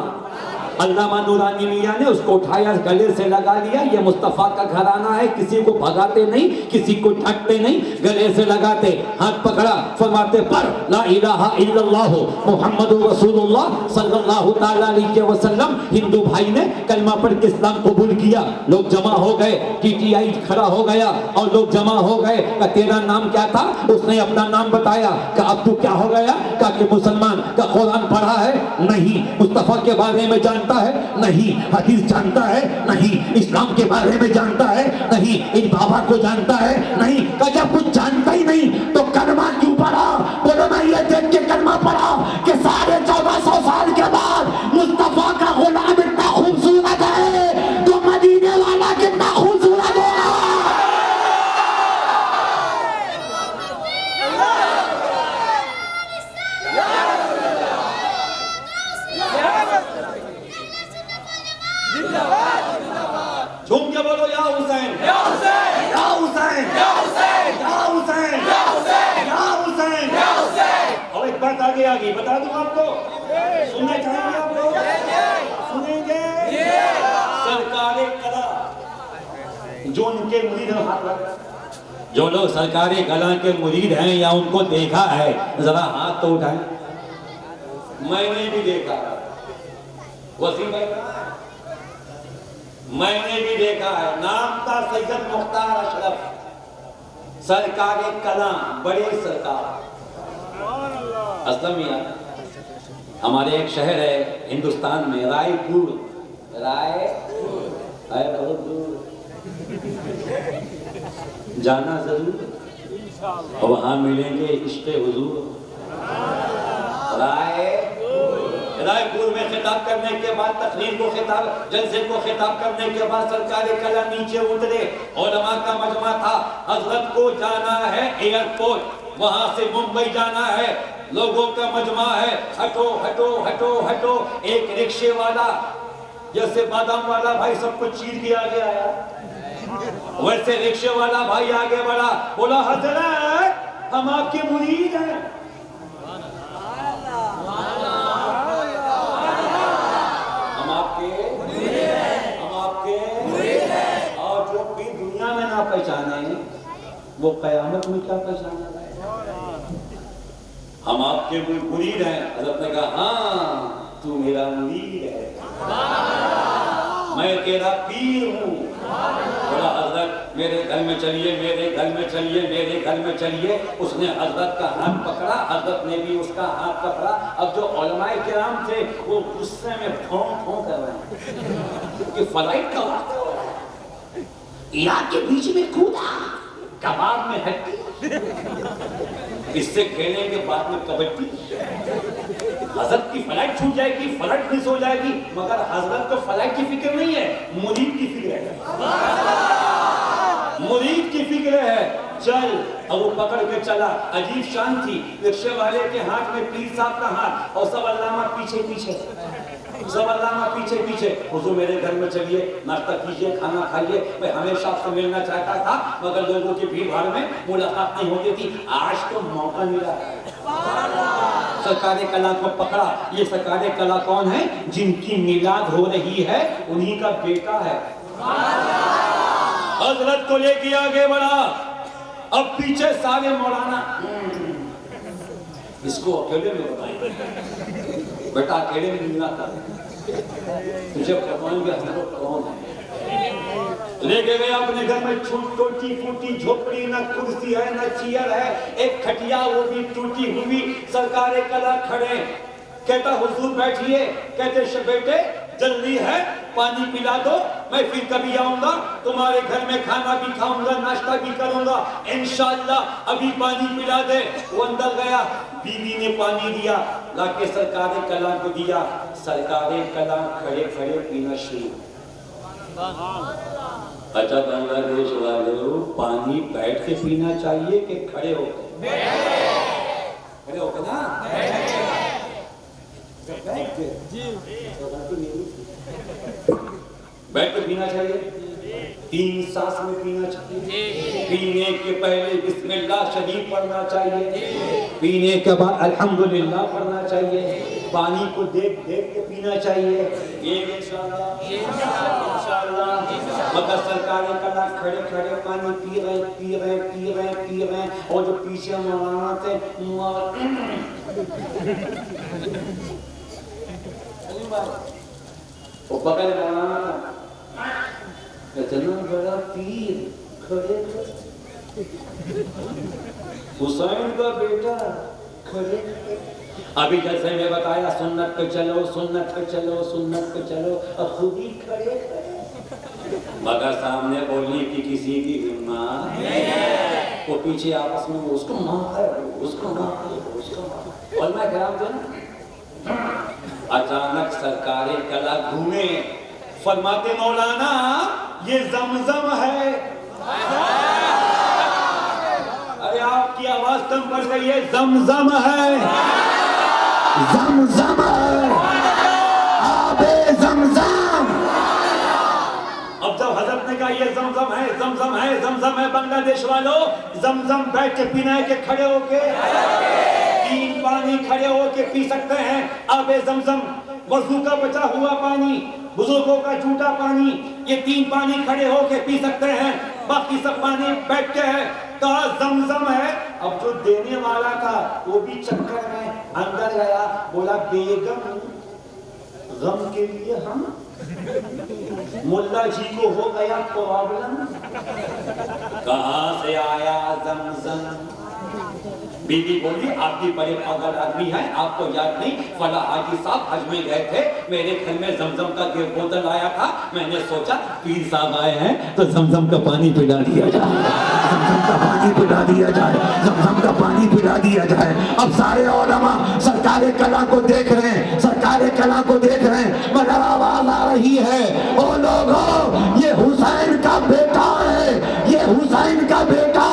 अल्लामा नूरानी मियां ने उसको उठाया, गले से लगा लिया। ये मुस्तफ़ा का घराना है, किसी को भगाते नहीं, किसी को ढकते नहीं, गले से लगाते, हाथ पकड़ा, फरमाते पर ला इलाहा इल्लल्लाह मुहम्मदुर रसूलुल्लाह सल्लल्लाहु ताला अलैहि वसल्लम। हिंदू भाई ने कलमा पढ़ के इस्लाम कबूल किया। लोग जमा हो गए, टीटीआई खड़ा हो गया और लोग जमा हो गए। का तेरा नाम क्या था? उसने अपना नाम बताया। का अब तू क्या हो गया? का कि मुसलमान। का कुरान पढ़ा है? नहीं। मुस्तफ़ा के बारे में जानता है? नहीं। हदीस जानता है? नहीं। इस्लाम के बारे में जानता है? नहीं। इन बाबा को जानता है? नहीं। का जब कुछ जानता ही नहीं तो कलमा क्यों पढ़ा? बोलो मैं ये देख के कलमा पढ़ा कि 1450 साल के बाद मुस्तफ़ा का गुलाम इतना खूबसूरत है तो मदीने वाला कितना खूबसूरत होगा। झूम के बोलो या हुसैन, या हुसैन, या हुसैन, या हुसैन, या हुसैन, या हुसैन, या हुसैन, या हुसैन। और एक बात आगे के आ गई, बता दूं आपको, सुनना चाहेंगे आप लोग? सुनेंगे? सरकारे कला, जो उनके मुरीद हैं, हाथ लगा, जो लोग सरकारी कला के मुरीद हैं या उनको देखा है जरा हाथ तो उठाएं। मैंने भी देखा, वसीम भाई मैंने भी देखा है, नाम था सैयद मुख्तार अशरफ, सरकारी कला, बड़े सरकार असलम मियां। हमारे एक शहर है हिंदुस्तान में, रायपुर, बहुत दूर, जाना जरूर और वहां मिलेंगे इश्क़े हुजूर। रायपुर में खिताब करने के बाद, तकरीर को खिताब, जलसे को खिताब करने के बाद सरकारी कला नीचे उतरे, उलमा का मजमा था, हजरत को जाना है एयरपोर्ट, वहां से मुंबई जाना है, लोगों का मजमा है, हटो हटो हटो हटो। एक रिक्शे वाला जैसे बादाम वाला भाई सबको चीर के आगे आया, वैसे रिक्शे वाला भाई आगे बढ़ा, बोला हजरत हम आपके मुरीद हैं, और जो भी दुनिया में ना पहचाने वो कयामत में क्या पहचाने? हम आपके मुरीद हैं। हज़रत ने कहा हाँ तू मेरा मुरीद है, मैं तेरा पीर हूँ। बोला हजरत मेरे घर में चलिए, मेरे घर में चलिए, मेरे घर में चलिए। उसने हजरत का हाथ पकड़ा, हजरत ने भी उसका हाथ पकड़ा। अब जो उलमाए किराम थे वो गुस्से में फों फों कर रहे हैं कि फ्लाइट का वक्त हो रहा है, इराक के बीच में कूदा, कबाब में हड्डी, इससे खेलने के बाद में कबड्डी। हजरत की फ्लाइट छूट जाएगी, फ्लाइट मिस हो जाएगी, मगर हजरत को फ्लाइट की फिक्र नहीं है, मुरीद की फिक्र है, मुरीद की फिक्र है। चल, और वो पकड़ के चला। अजीब शान थी, रिक्शे वाले के हाथ में पीर साहब का हाथ और सब अल्लामा पीछे पीछे, सब अल्लामा पीछे पीछे। हुजूर मेरे घर में चलिए, नाश्ता कीजिए, खाना खाइए। मैं हमेशा आपसे मिलना चाहता था मगर लोगों की भीड़ भाड़ में मुलाकात नहीं होती थी, आज तो मौका मिला। सरकारी कला को पकड़ा। ये सरकारी कला कौन है? जिनकी मिलाद हो रही है, उन्हीं का बेटा है। हजरत को लेके आगे बढ़ा। अब पीछे सारे मौलाना, इसको अकेले में बताएंगे, बेटा अकेले में मिलना था, तुझे बताएंगे हजरत कौन है। लेके गए अपने घर में, टूटी फूटी झोपड़ी, न कुर्सी है न चेयर है, एक खटिया वो भी टूटी हुई। सरकारे कला खड़े, कहता हुजूर बैठिए। कहते बेटे जल्दी है, पानी पिला दो, मैं फिर कभी आऊंगा, तुम्हारे घर में खाना भी खाऊंगा, नाश्ता भी करूंगा इंशाअल्लाह। अभी पानी पिला दे। वो अंदर गया, बीवी ने पानी दिया, लाके सरकारे कला को दिया। सरकारे कला खड़े खड़े पीना शुरू। अच्छा बांग्लादेश वालों, पानी बैठ के पीना चाहिए कि खड़े होकर? खड़े होकर ना, बैठ के पीना चाहिए, 3 सांस में पीना चाहिए। पीने के पहले बिस्मिल्लाह शरीफ पढ़ना चाहिए, पीने के बाद अल्हम्दुलिल्लाह पढ़ना चाहिए, पानी को देख देख के पीना चाहिए। ये इंशाअल्लाह इंशाअल्लाह। मगर सरकारी कला खड़े खड़े पानी पी रहे पी रहे पी रहे पी रहे, और जो पीछे मौलाना थे वो बगल मौलाना था, इतना बड़ा पीर खड़े खड़े, हुसैन का बेटा खड़े। अभी जैसे मैं बताया सुन्नत पे चलो, सुन्नत पे चलो, सुन्नत पे चलो, अब खुद ही खड़े खड़े। मगर सामने बोलने की किसी की हिम्मत नहीं, वो पीछे आपस में उसको मार, उसको मार, उसको मार। और मैं क्या अचानक सरकारे कला घूमे, फरमाते मौलाना ये जमजम है। अरे आपकी आवाज कम पड़ गई है, जमजम है, जमजम है, आबे जमजम। अब जब हजरत ने कहा ये जमजम है, जमजम है, जमजम है, बांग्लादेश वालों जमजम बैठ के पीना है के खड़े होके? 3 पानी खड़े होके पी सकते हैं, आबे जमजम, वजू का बचा हुआ पानी, बुजुर्गों का झूठा पानी, ये 3 पानी खड़े होके पी सकते हैं, बाकी सब पानी बैठ के है। कहा जमजम है। अब जो देने वाला था वो भी चक्कर में अंदर गया, बोला बेगम गम के लिए हम, मुल्ला जी को हो गया प्रॉब्लम, कहां से आया जमजम? बीवी बोली आपकी बड़े पागल आदमी है, आपको याद नहीं, फला हाजी साहब हज में गए थे, मेरे घर में जमजम का एक बोतल आया था, मैंने सोचा पीर साहब आए हैं तो जमजम का पानी पिला दिया जाए, जमजम का पानी पिला दिया जाए, जमजम का पानी पिला दिया जाए। अब सारे उलमा सरकारे कला को देख रहे हैं, सरकारे कला को देख रहे हैं, मगर आवाज आ रही है, ओ लोगों ये हुसैन का बेटा है, ये हुसैन का बेटा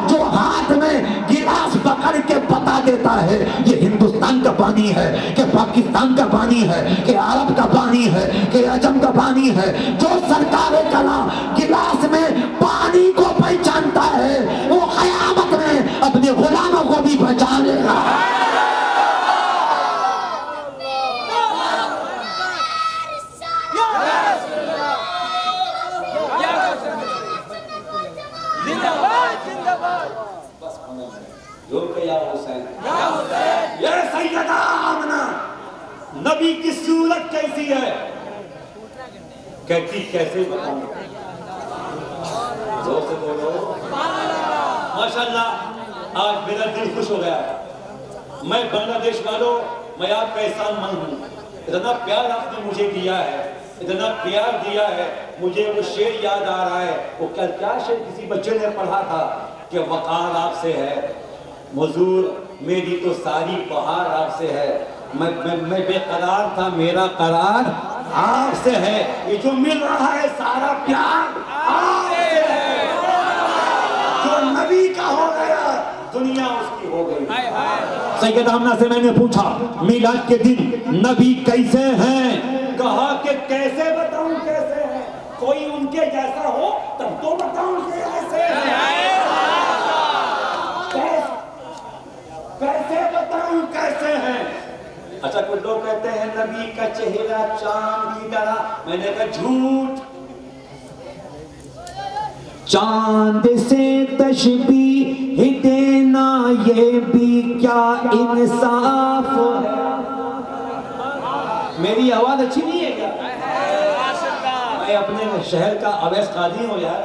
जो हाथ में गिलास पकड़ के बता देता है ये हिंदुस्तान का पानी है कि पाकिस्तान का पानी है कि अरब का पानी है कि अजम का पानी है। जो सरकारे कला गिलास में पानी को पहचानता है वो कयामत में अपने गुलामों को भी पहचान लेगा। ये सैयदा आमना, नबी की सूरत कैसी है? कहती कैसे बताऊं? जोर से बोलो। माशाल्लाह, आज मेरा दिल खुश हो गया। मैं बांग्लादेश वालों, मैं आपका एहसानमंद हूँ। इतना प्यार आपने मुझे दिया है, इतना प्यार दिया है, मुझे वो शेर याद आ रहा है। वो क्या शेर किसी बच्चे ने पढ़ा था कि वक़ार आपसे है, मजूर मेरी तो सारी बहार आपसे है, मैं बेकरार था, मेरा करार आपसे है, ये जो मिल रहा है सारा प्यार आपसे है। जो नबी का हो गया दुनिया उसकी हो गई। सैयदा आमना से मैंने पूछा मिलाद के दिन नबी कैसे हैं? कहा कि कैसे बताऊं कैसे है, कोई उनके जैसा हो तब तो बताऊं कि ऐसे है। कैसे बताऊं कैसे हैं? अच्छा, कुछ लोग कहते हैं नबी का चेहरा चांद की तरह, मैंने कहा झूठ। चांद से तशबीह देना ये भी क्या इंसाफ है? मेरी आवाज अच्छी नहीं है क्या? मैं अपने शहर का अवैस कादी हूं यार।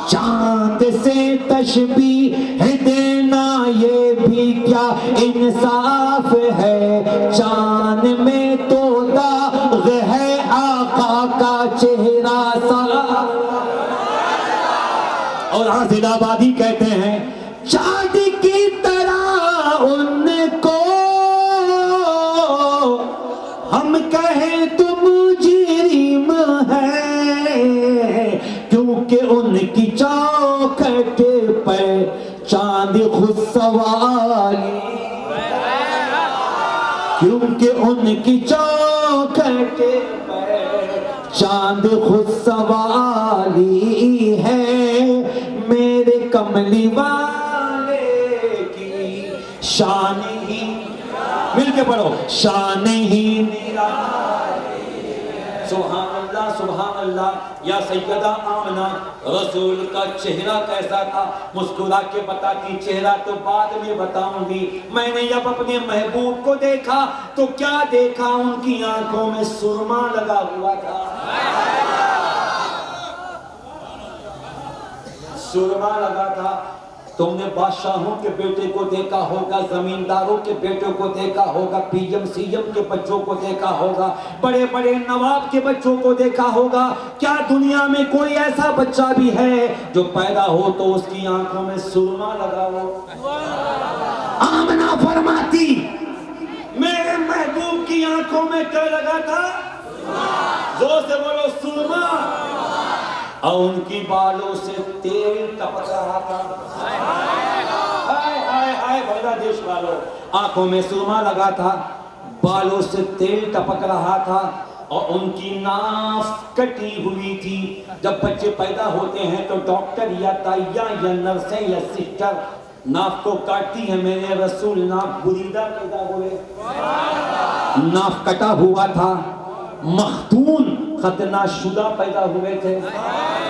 चांद से तशबीह देना ये भी क्या इंसाफ है? चांद में तो दाग है आका का चेहरा साफ। और आदिलाबादी कहते हैं चांद की तरह उनको हम कहें तो मुजरिम है, क्योंकि उनकी चौखट पर चांद खुद सवाली, क्योंकि उनकी चौखट पर चांद खुद सवाली है। मेरे कमली वाले की शान ही, मिलके पढ़ो, शान ही सुभान अल्लाह सुभान अल्लाह। या सैयदा आमना, रसूल का चेहरा कैसा था? मुस्कुरा के बताती, चेहरा तो बाद में बताऊंगी। मैंने जब अपने महबूब को देखा तो क्या देखा, उनकी आंखों में सुरमा लगा हुआ था, सुरमा लगा था। तुमने बादशाहों के बेटे को देखा होगा, जमींदारों के बेटों को देखा होगा, पीएम सीएम के बच्चों को देखा होगा, बड़े बड़े नवाब के बच्चों को देखा होगा। क्या दुनिया में कोई ऐसा बच्चा भी है जो पैदा हो तो उसकी आंखों में सुरमा लगा हो? आमना फरमाती मेरे महबूब की आंखों में क्या लगा था? जोर से बोलो, सुरमा। और उनकी बालों से तेल टपक रहा था। हाय हाय हाय बांग्लादेश वालों, आंखों में सुरमा लगा था, बालों से तेल टपक रहा था, और उनकी नाक कटी हुई थी। जब बच्चे पैदा होते हैं तो डॉक्टर या ताइया या नर्सें या सिस्टर नाफ को काटती है मेरे रसूल, नाफ बुरीदा पैदा हुए, नाफ कटा हुआ था, मखतून खतनाशुदा पैदा हुए थे,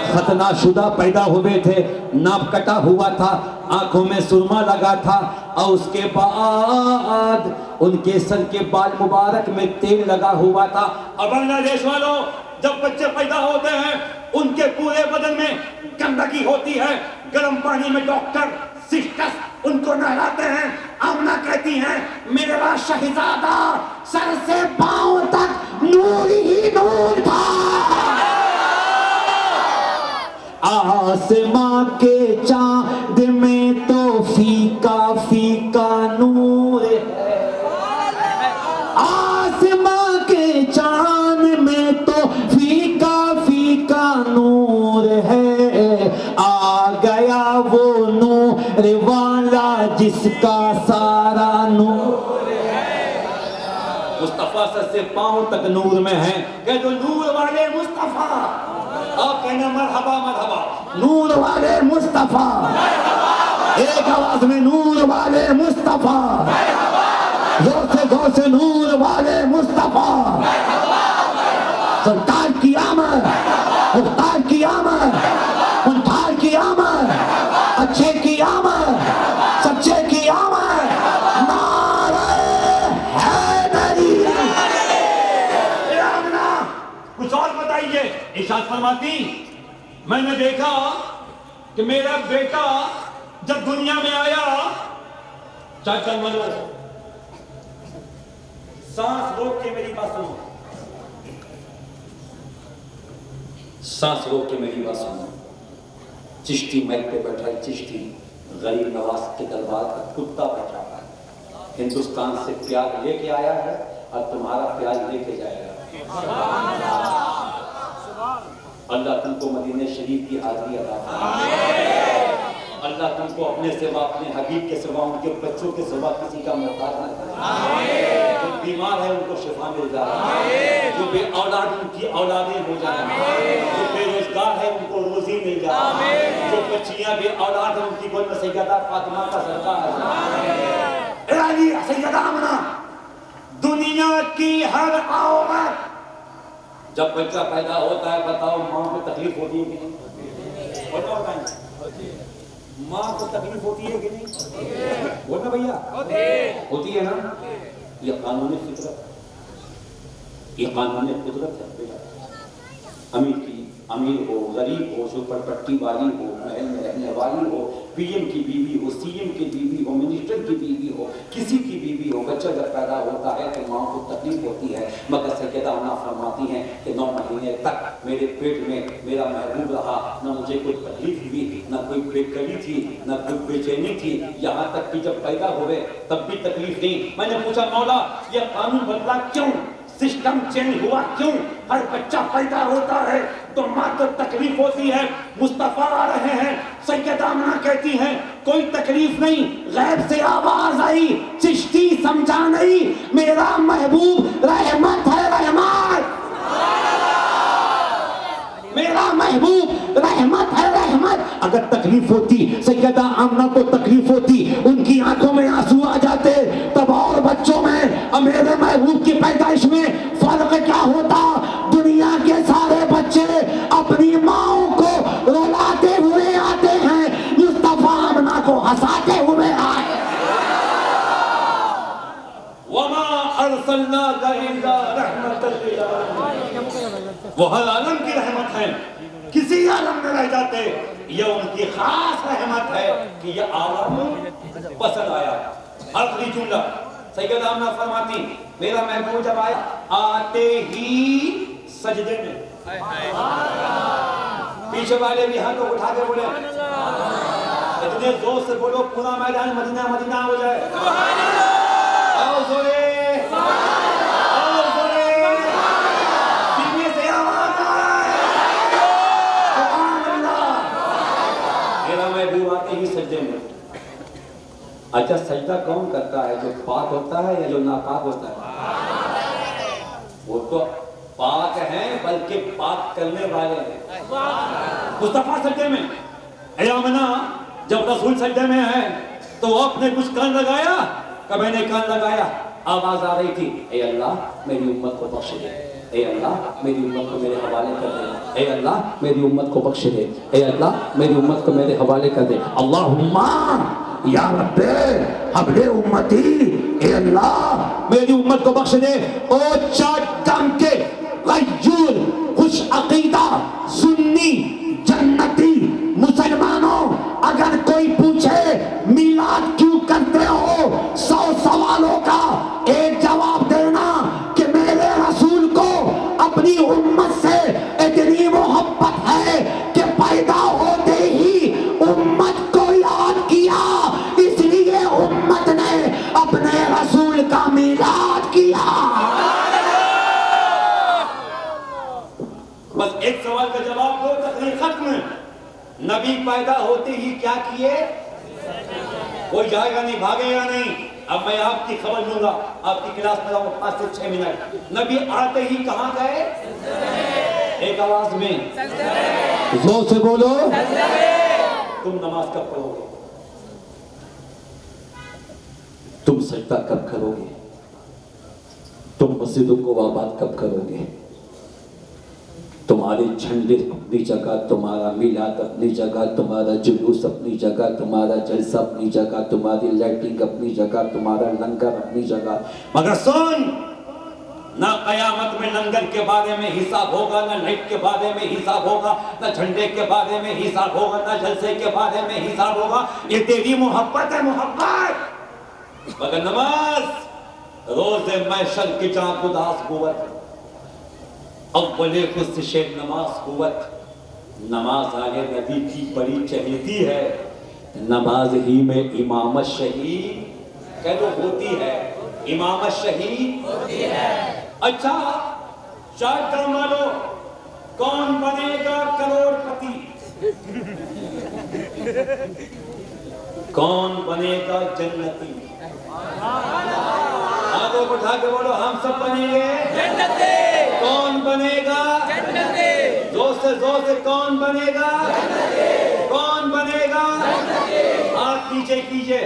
खतनाशुदा पैदा हुए थे, नाफ कटा हुआ था, आंखों में सुरमा लगा था, और उसके बाद उनके सर के बाल मुबारक में तेल लगा हुआ था। अब बांग्लादेश वालों, जब बच्चे पैदा होते हैं उनके पूरे बदन में गंदगी होती है, गर्म पानी में डॉक्टर सिस्टर्स उनको नहलाते हैं। आमना कहती हैं मेरा शहजादा सर से पांव तक नूर ही नूर था, आसमां के चांद में तो फीका फीका नूर है, आसमां के चांद में तो फीका फीका नूर है, आ गया वो नूर वाला जिसका सारा नूर है। मुस्तफा सर से पांव तक नूर में है, कह दो नूर वाले मुस्तफा, आप कहना मरहबा मरहबा, नूर वाले मुस्तफा, एक आवाज में नूर वाले मुस्तफा, जोर से नूर वाले मुस्तफा। सरकार की आमद, मुख्तार की आमद, मुख्तार की आमद, अच्छे की आमद, सच्चे की आमद, नारे हैदरी। कुछ और बताइए। इरशाद फरमाती, मैंने देखा कि मेरा बेटा जब दुनिया में आया, चाचा मनो सांस रोक के मेरी बात सुनो, सांस रोक के मेरी बात सुनो। चिश्ती महल पे बैठा है, चिश्ती गरीब नवाज के दरबार का कुत्ता बैठा है, हिंदुस्तान से प्यार लेके आया है और तुम्हारा प्यार लेके जाएगा। अल्लाह तुमको मदीने शरीफ की हाजिरी अता फरमाए, अल्लाह तुमको अपने सिवा, अपने हबीब के सिवा, उनके बच्चों के सिवा किसी का मोहताज न करे। जो बीमार है उनको शिफा मिल जाए, जो बे औलाद उनकी औलादें हो जाए, जो बेरोजगार है उनको रोजी मिल जाए, जो बच्चियां बे औलाद है उनकी गोद में सैयदा फातिमा का सदका है। सैयदा आमना, दुनिया की हर औरत जब बच्चा पैदा होता है, बताओ माँ को तकलीफ होती है कि नहीं? बताओ माँ को तकलीफ होती है कि नहीं? बोलना भैया, होती है ना। ये कानूनी फितरत, ये कानूनी फितरत है बेटा। अमीर हो, गरीब हो, झोपड़पट्टी वाली हो, महल में रहने वाली हो, पीएम की बीवी हो, सीएम की बीवी हो, मिनिस्टर की बीवी हो, किसी की बीवी हो, बच्चा जब पैदा होता है तो माँ को तकलीफ होती है। मगर सैयदा आमना फरमाती हैं कि 9 महीने तक मेरे पेट में मेरा महबूब रहा, न मुझे कोई तकलीफ हुई, न कोई बेकली थी, न कोई बेचैनी थी, यहाँ तक कि जब पैदा हुए तब भी तकलीफ नहीं। मैंने पूछा मौला यह कानून बदला क्यों, सिस्टम चेंज हुआ क्यों? हर बच्चा पैदा होता है तो माँ को तकलीफ होती है, मुस्तफा आ रहे हैं, सैयदा आमना कहती हैं कोई तकलीफ नहीं, गैब से आवाज आई, चिश्ती समझा नहीं, मेरा महबूब रहमत है, रहमत, मेरा महबूब रहमत है, रहमत। अगर तकलीफ होती, सैयदा आमना को तकलीफ होती, उनकी आंखों में आंसू आ जाते, तब और बच्चों में और मेरे महबूब की पैदाइश में फर्क क्या होता? दुनिया के सारे बच्चे अपनी माओ को रुलाते हुए आते हैं, मुस्तफा आमना को हंसाते हुए आए। वमा अरसलनाका इल्ला रहमतल लिल आलमीन, वो हर आलम की रहमत है, किसी आलम में रह जाते, ये उनकी खास रहमत है कि ये आलम पसंद आया। आखिरी जुमला सैयदा आमना फरमाती, मेरा महबूब जब आया आते ही सजदे में, पीछे वाले भी हाथों उठा के बोले, इतने जोर से बोलो पूरा मैदान मदीना मदीना हो जाए। आओ जोरे, आओ जोरे, सीने से आवाज आए, सुभान अल्लाह। मेरा महबूब आते ही सजदे में। अच्छा सजदा कौन करता है? जो पाक होता है या जो नापाक होता है? वो तो पाक हैं बल्कि पाक करने वाले हैं। मुस्तफा सजदे में, आमना जब रसूल सजदे में है, तो आपने कुछ कान लगाया? कब मैंने कान लगाया? आवाज आ रही थी, ए अल्लाह मेरी उम्मत को बख्श दे, ए अल्लाह मेरी उम्मत को मेरे हवाले कर दे, ए अल्लाह मेरी उम्मत को बख्श दे, ए अल्लाह मेरी उम्मत को मेरे हवाले कर दे। अल्लाहुम्मा या रब्बे हबले उम्मती, ए अल्लाह मेरी उम्मत को बख्श दे। ओ चाटगाम के गय्यूर खुश अकीदा सुन्नी जन्नती मुसलमानों, अगर कोई पूछे मिलाद क्यों करते हो, 100 सवालों का एक जवाब देना कि मेरे रसूल को अपनी उम्मत से इतनी मोहब्बत है कि पैदा होते ही उम्मत को याद किया, इसलिए उम्मत ने अपने रसूल का मिलाद किया। बस एक सवाल का जवाब दो, तकरीर खत्म। नबी पैदा होते ही क्या किए? कोई जाएगा नहीं, भागेगा नहीं। अब मैं आपकी खबर लूंगा, आपकी क्लास में लाऊंगा 5 से 6 मिनट। नबी आते ही कहां गए? एक आवाज में जोर से बोलो, तुम नमाज कब पढ़ोगे? तुम सजदा कब करोगे? तुम मस्जिदों को आबाद कब करोगे? तुम्हारे झंडे अपनी जगह, तुम्हारा मिलाद अपनी जगह, तुम्हारा जुलूस अपनी जगह, तुम्हारा जलसा अपनी जगह, तुम्हारी लाइटिंग अपनी जगह, तुम्हारा लंगर अपनी जगह। मगर सुन, ना कयामत में लंगर के बारे में हिसाब होगा, ना लाइट के बारे में हिसाब होगा, ना झंडे के बारे में हिसाब होगा, ना जलसे के बारे में हिसाब होगा। ये तेरी मोहब्बत है, मोहब्बत। मगर नमाज रोज़े महशर की जान उदास कुव्वत, अव्वले खुस्शे नमाज कुव्वत। नमाज आले नबी की बड़ी चहेती है, नमाज ही में इमामत शहीद कह दो होती है, इमामत शहीद होती है। अच्छा, चार काम मानो, कौन बनेगा करोड़पति? कौन बनेगा जन्नती? आगो उठा के बोलो, हम सब बनेंगे जन्नती। कौन बनेगा जन्नती? जोर से कौन बनेगा जन्नती? कौन बनेगा जन्नती? हाथ नीचे कीजिए।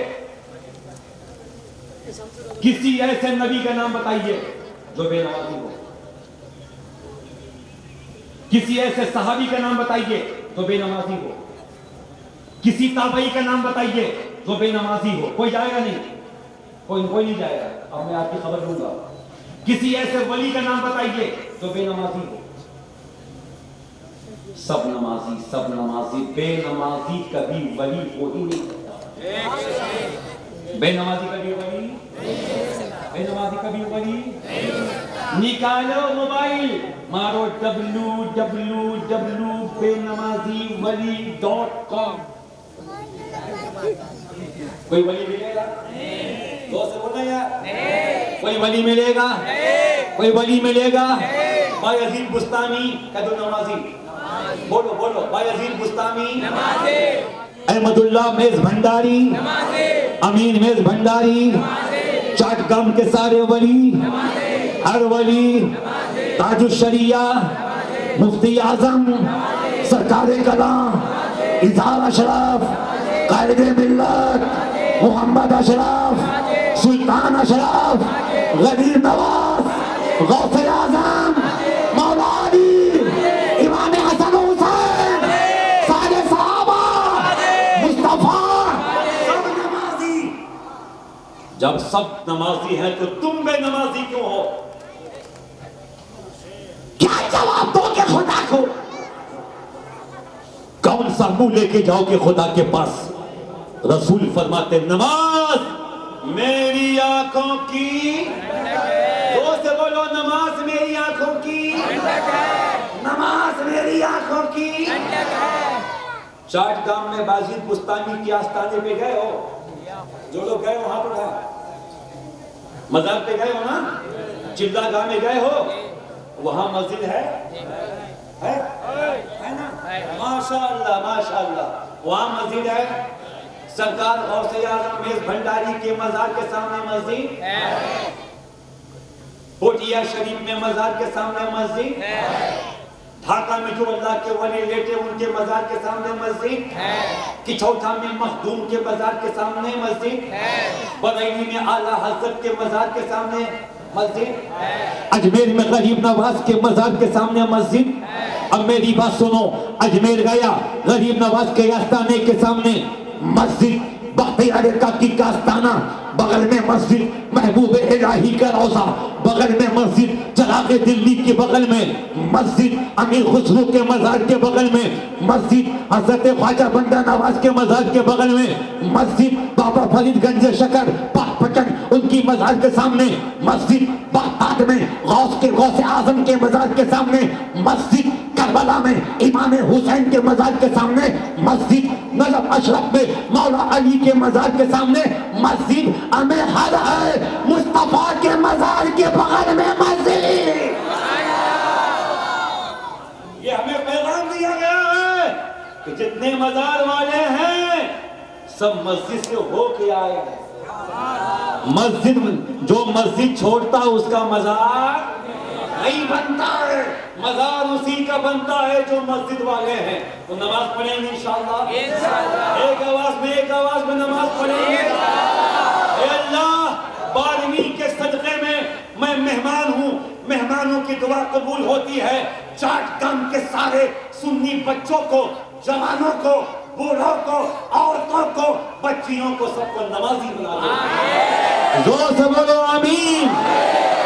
किसी ऐसे नबी का नाम बताइए जो बेनमाजी हो। किसी ऐसे सहाबी का नाम बताइए जो बेनमाजी हो। किसी ताबई का नाम बताइए जो बेनमाजी हो। कोई जाएगा नहीं, कोई नहीं जाएगा। अब मैं आपकी खबर दूंगा। किसी ऐसे वली का नाम बताइए जो बेनमाजी हो। सब नमाजी, बेनमाजी कभी वली हो ही नहीं सकता। बेनमाजी कभी वली, बेनमाजी कभी वली। निकालो मोबाइल, मारो www.benamazivali.com। कोई वली मिलेगा? दोस्त बोलना यार, कोई वली मिलेगा? कोई वली मिलेगा? बायजीद बुस्तामी कह दो नमाजी। बोलो बायजीद बुस्तामी नमाजी। अहमदुल्लाह मेज भंडारी नमाजी। अमीन मेज भंडारी, चाटगाम के सारे वली, हर वली, ताजुश शरिया, मुफ्ती आजम, सरकारे कलाम, इजहार अशरफ, कायदे मिल्लत, मोहम्मद अशरफ, सुल्तान अशरफ, गदीर नवाज, गौसे आजम, मौला अली, इमाम हसन हुसैन, सारे सहाबा, मुस्तफा, सब नमाजी। जब सब नमाजी हैं तो तुम बेनमाजी क्यों हो? क्या जवाब दोगे खुदा को? कौन सा मुंह लेके जाओगे खुदा के पास? रसूल फरमाते नमाज मेरी आंखों की, जोर से बोलो, नमाज मेरी आंखों की, नमाज मेरी आंखों की। चाटगाम में बायजीद बुस्तामी के आस्थाने पे गए हो? जो लोग गए हो हाथ उठाओ। मजार पे गए हो ना? चिल्ला गांव में गए हो? वहां मस्जिद है ना? माशाअल्लाह वहां मस्जिद है। सरकार गौसे आज़म मेज भंडारी के मजार के सामने मस्जिद है। पोटिया शरीफ में मजार के सामने मस्जिद है। ढाका में जो अल्लाह के वली लेटे उनके मजार के सामने मस्जिद है, किचौथा में मखदूम के मजार के सामने मस्जिद है, बरेली में आला हजरत के मजार के सामने मस्जिद है, अजमेर में गरीब नवाज के मजार के सामने मस्जिद है। अब मेरी बात सुनो, अजमेर गया, गरीब नवाज के आस्थाने के सामने मस्जिद, बख्तियार काकी का आस्थाना, बगल में मस्जिद, महबूब इलाही का रोजा बगल में मस्जिद, चरागे दिल्ली के बगल में मस्जिद, अमीर खुसरो के मजार के बगल में मस्जिद, हजरत ख्वाजा बंदा नवाज के मजार के बगल में मस्जिद, बाबा फरीद गंज शकर पाकपटन उनकी मजार के सामने मस्जिद, बागदाद में गौसे आजम के मजार के सामने मस्जिद, करबला में इमाम हुसैन के मजार के सामने मस्जिद, नजफ अशरफ में मौला अली के मजार के सामने मस्जिद, हमें हर है मुस्तफा के मजार के बगल में मस्जिद। ये हमें पैगाम दिया गया है कि जितने मजार वाले हैं सब मस्जिद से होके आए। मस्जिद, जो मस्जिद छोड़ता उसका मजार नहीं बनता है, मजार उसी का बनता है जो मस्जिद वाले हैं। तो नमाज पढ़ेंगे इंशाअल्लाह, एक आवाज में नमाज पढ़ेंगे। अल्लाह 12वीं के सदक़े में मैं मेहमान हूँ, मेहमानों की दुआ कबूल होती है। चाटगांव के सारे सुन्नी बच्चों को, जवानों को, बूढ़ों को, औरतों को, बच्चियों को, सबको नमाजी बना दो। जोर से बोलो आमीन,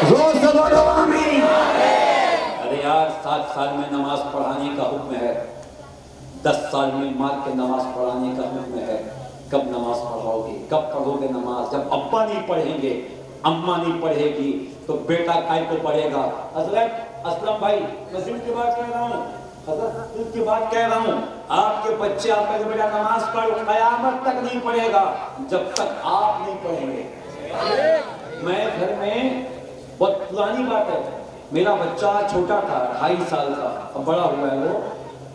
जोर से बोलो आमीन। अरे यार 7 साल में नमाज पढ़ाने का हुक्म है, 10 साल में माँ के नमाज पढ़ाने का हुक्म है। कब नमाज पढ़ाओगे, कब पढ़ोगे नमाज? जब अब्बा नहीं पढ़ेंगे, अम्मा नहीं पढ़ेगी तो बेटा काय को पढ़ेगा? हजरत असलम भाई, मैं दिल की बात कह रहा हूँ, हजरत दिल की बात कह रहा हूँ। आपके बच्चे आपका जो बेटा नमाज पढ़ क़यामत तक नहीं पढ़ेगा जब तक आप नहीं पढ़ेंगे। मैं घर में, बहुत पुरानी बात है, मेरा बच्चा छोटा था, 2.5 साल का, अब बड़ा हुआ है वो।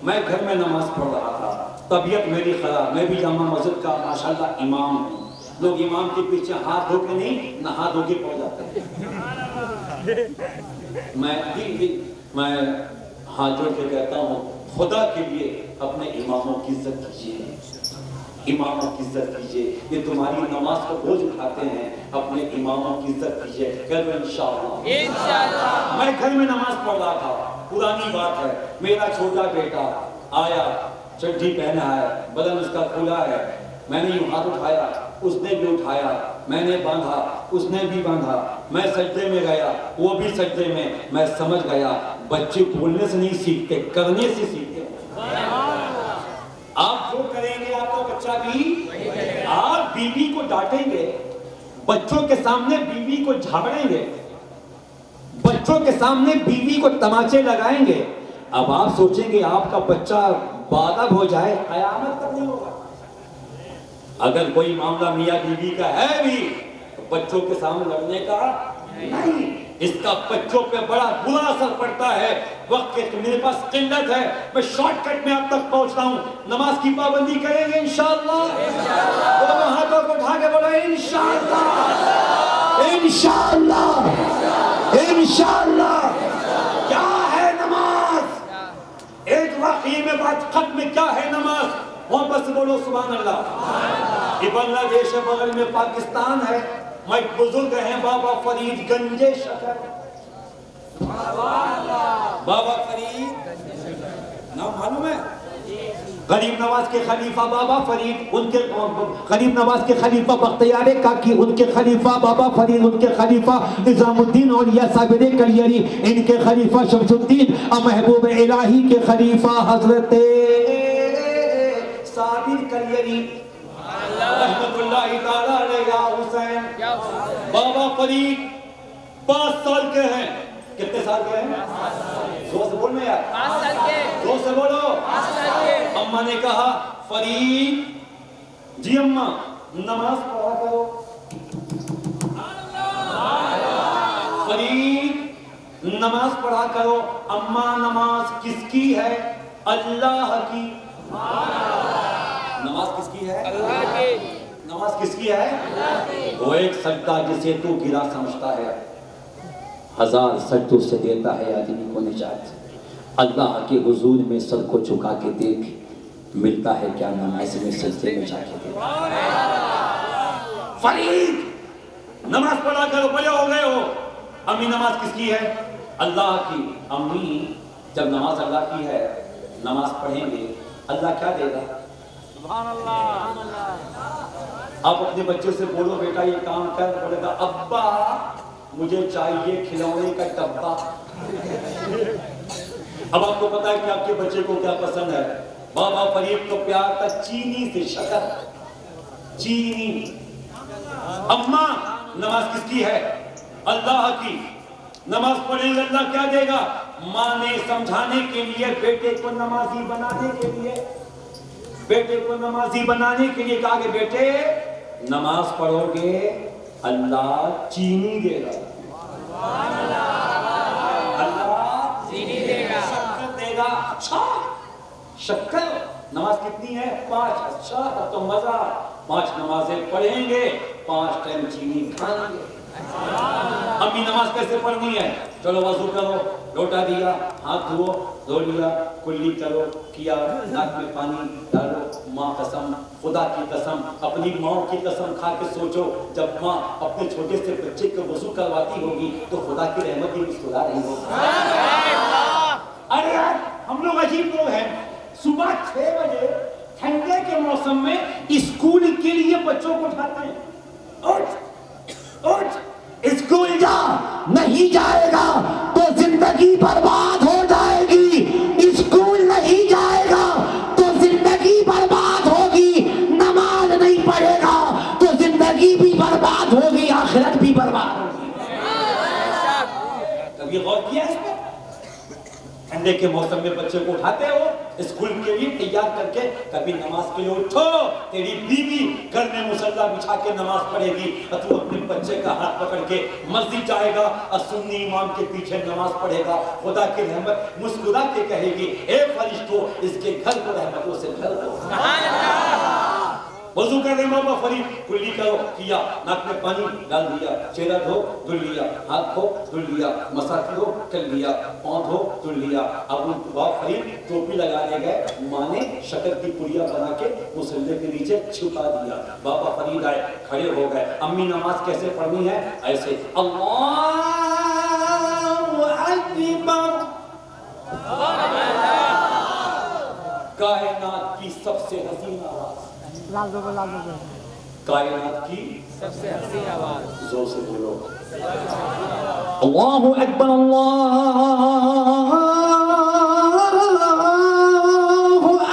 मैं घर में नमाज पढ़ रहा था, तबीयत मेरी खराब, मैं भी जामा मस्जिद का माशाल्लाह इमाम हूँ। लोग इमाम के पीछे हाथ धो के नहीं, नहा धो के पड़ जाते हैं। मैं हाथ जोड़ के कहता हूँ, खुदा के लिए अपने इमामों की इज्जत कीजिए, इमामों की इज्जत कीजिए। ये तुम्हारी नमाज को बोझ उठाते हैं, अपने इमामों की इज्जत कीजिए। कल इंशाअल्लाह। मैं घर में नमाज पढ़ रहा था, पुरानी बात है, मेरा छोटा बेटा आया, चड्ढी पहना है, बदन उसका खुला है। मैंने यूं हाथ उठाया, उसने भी उठाया, मैंने बांधा, उसने भी बांधा। मैं सजदे में गया, वो भी सजदे में। मैं समझ गया बच्चे बोलने से नहीं सीखते, करने से सीखते। आप जो करेंगे आपका बच्चा भी। आप बीवी को डांटेंगे, बच्चों के सामने बीवी को झाड़ेंगे, बच्चों के सामने बीवी को तमाचे लगाएंगे। अब आप सोचेंगे आपका बच्चा बादब हो जाए, क़यामत तक नहीं होगा। अगर कोई मामला मियाँ बीवी का है भी तो बच्चों के सामने लड़ने का नहीं, इसका बच्चों पे बड़ा बुरा असर पड़ता है। वक्त के मेरे पास किल्लत है, मैं शॉर्टकट में आप तक पहुंचता हूं। नमाज की पाबंदी करेंगे इंशाअल्लाह। दोनों हाथों को उठा के बोलो इंशाअल्लाह, इंशाअल्लाह, इंशाअल्लाह। क्या है नमाज? एक वाकई में बात खत्म। क्या है नमाज? मोहब्बत से बोलो सुभान अल्लाह। ये बांग्लादेश है, बगल में पाकिस्तान है। मैं बुजुर्ग हैं बाबा फरीद गंजे शकर, बाबा फरीद नाम मालूम है? गरीब नवाज के खलीफा बाबा फरीद, उनके गरीब नवाज के खलीफा बख्तियार काकी, उनके खलीफा बाबा फरीद, उनके खलीफा निजामुद्दीन औलिया साबिर कलियरी, इनके खलीफा शमसुद्दीन महबूब इलाही के खलीफा हजरत साबिर कलियरी रहमतुल्लाहि ताला अलैहि हुसैन। बाबा फरीद 5 साल के हैं। कितने साल के हैं? 2 से बोल में यार, 5 साल के। 2 से बोलो। 5 साल के। अम्मा ने कहा फरीद जी अम्मा नमाज पढ़ा करो। फरीद नमाज पढ़ा करो। अम्मा नमाज किसकी है? अल्लाह की। नमाज किसकी है? अल्लाह की। नमाज किसकी है? अल्लाह की। वो एक सजदा जिसे तू गिरा समझता है, 1000 सजदों से देता है आदमी को निजात। अल्लाह के हुजूर में सर को झुका के देख, मिलता है क्या नमाज में सजदे में जाके देख। फरीद, नमाज पढ़ा करो, बड़े हो गए हो। अम्मी नमाज किसकी है? अल्लाह की। अम्मी जब नमाज अल्लाह की है, नमाज पढ़ेंगे, अल्लाह क्या देगा? सुभान अल्लाह। आप अपने बच्चे से बोलो बेटा ये काम कर, बोलेगा अब्बा मुझे चाहिए खिलौने का डब्बा। अब आपको पता है कि आपके बच्चे को क्या पसंद है। बाबा फरीद को प्यार था चीनी से शक्कर, चीनी। अम्मा नमाज किसकी है? अल्लाह की। नमाज पढ़ेंगे, अल्लाह क्या देगा? माँ ने समझाने के लिए, बेटे को नमाजी बनाने के लिए, बेटे को नमाजी बनाने के लिए कहा कि बेटे नमाज पढ़ोगे अल्लाह चीनी देगा, अल्लाह चीनी देगा, शक्कर देगा। अच्छा शक्कर, नमाज कितनी है? 5। अच्छा तो मजा, 5 नमाजें पढ़ेंगे, 5 टाइम चीनी खाएंगे। अम्मी नमाज कैसे पढ़नी है? चलो वजू करो, लोटा दिया, हाथ धो, धो लिया, कुल्ली करो, किया, नाक में पानी डालो, माँ कसम, खुदा की कसम, अपनी माँ की कसम खा के सोचो, जब माँ अपने छोटे से बच्चे को वजू करवाती होगी तो खुदा की रहमत भी मुस्कुरा रही होगी। अरे यार हम लोग अजीब लोग हैं। सुबह 6 बजे ठंडे के मौसम में स्कूल के लिए बच्चों को उठाते हैं। उठ स्कूल जा, नहीं जाएगा तो जिंदगी बर्बाद हो जाएगी। स्कूल नहीं जाएगा तो जिंदगी बर्बाद होगी। नमाज नहीं पढ़ेगा तो जिंदगी भी बर्बाद होगी, आखिरत भी बर्बाद होगी। कभी गौर किया इस पे? ठंडे के मौसम में बच्चे को उठाते हो स्कूल के लिए तैयार करके, कभी नमाज के लिए उठो, तेरी बीवी घर में मुसल्ला बिछा के नमाज पढ़ेगी और तू अपने बच्चे का हाथ पकड़ के मस्जिद जाएगा और सुन्नी इमाम के पीछे नमाज पढ़ेगा। खुदा की रहमत मुस्कुरा के कहेगी, ए फरिश्तों इसके घर को रहमतों से भर दो। वजू कर रहे बाबा फरीद, कुल्ली करो, किया, नाक में पानी डाल दिया, चेहरा धो, धुल लिया, हाथ धो, धुल लिया, मसा करो, कर लिया, पाँव धो, धुल लिया। अब बाबा फरीद टोपी लगा ले गए, माँ ने शक्कर की पुड़िया बना के मुसल्ले के नीचे छुपा दिया। बाबा फरीद आए, खड़े हो गए। अम्मी नमाज कैसे पढ़नी है? ऐसे, अल्लाहु अकबर। कायनात की सबसे हसीन आवाज, कायनात की सबसे हसीन आवाज, जोर से बोलो अल्लाहु अकबर, अल्लाहु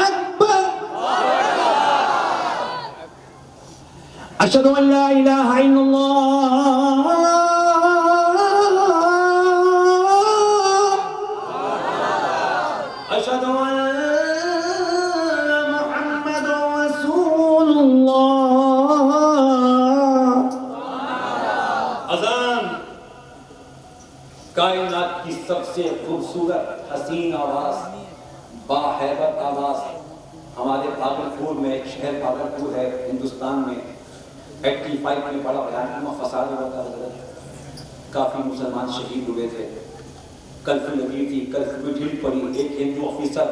अकबर। अशहदु अन ला इलाहा इल्लल्लाह, अशहदु अन्न कायनात की सबसे खूबसूरत हसीन आवाज, बाहैबत आवाज। हमारे भागलपुर में एक शहर भागलपुर है हिंदुस्तान में, 85 में बड़ा भयानक फसाद हुआ था, काफी मुसलमान शहीद हुए थे। कर्फ्यू लगी थी, कर्फ्यू में ढील पड़ी। एक हिंदू ऑफिसर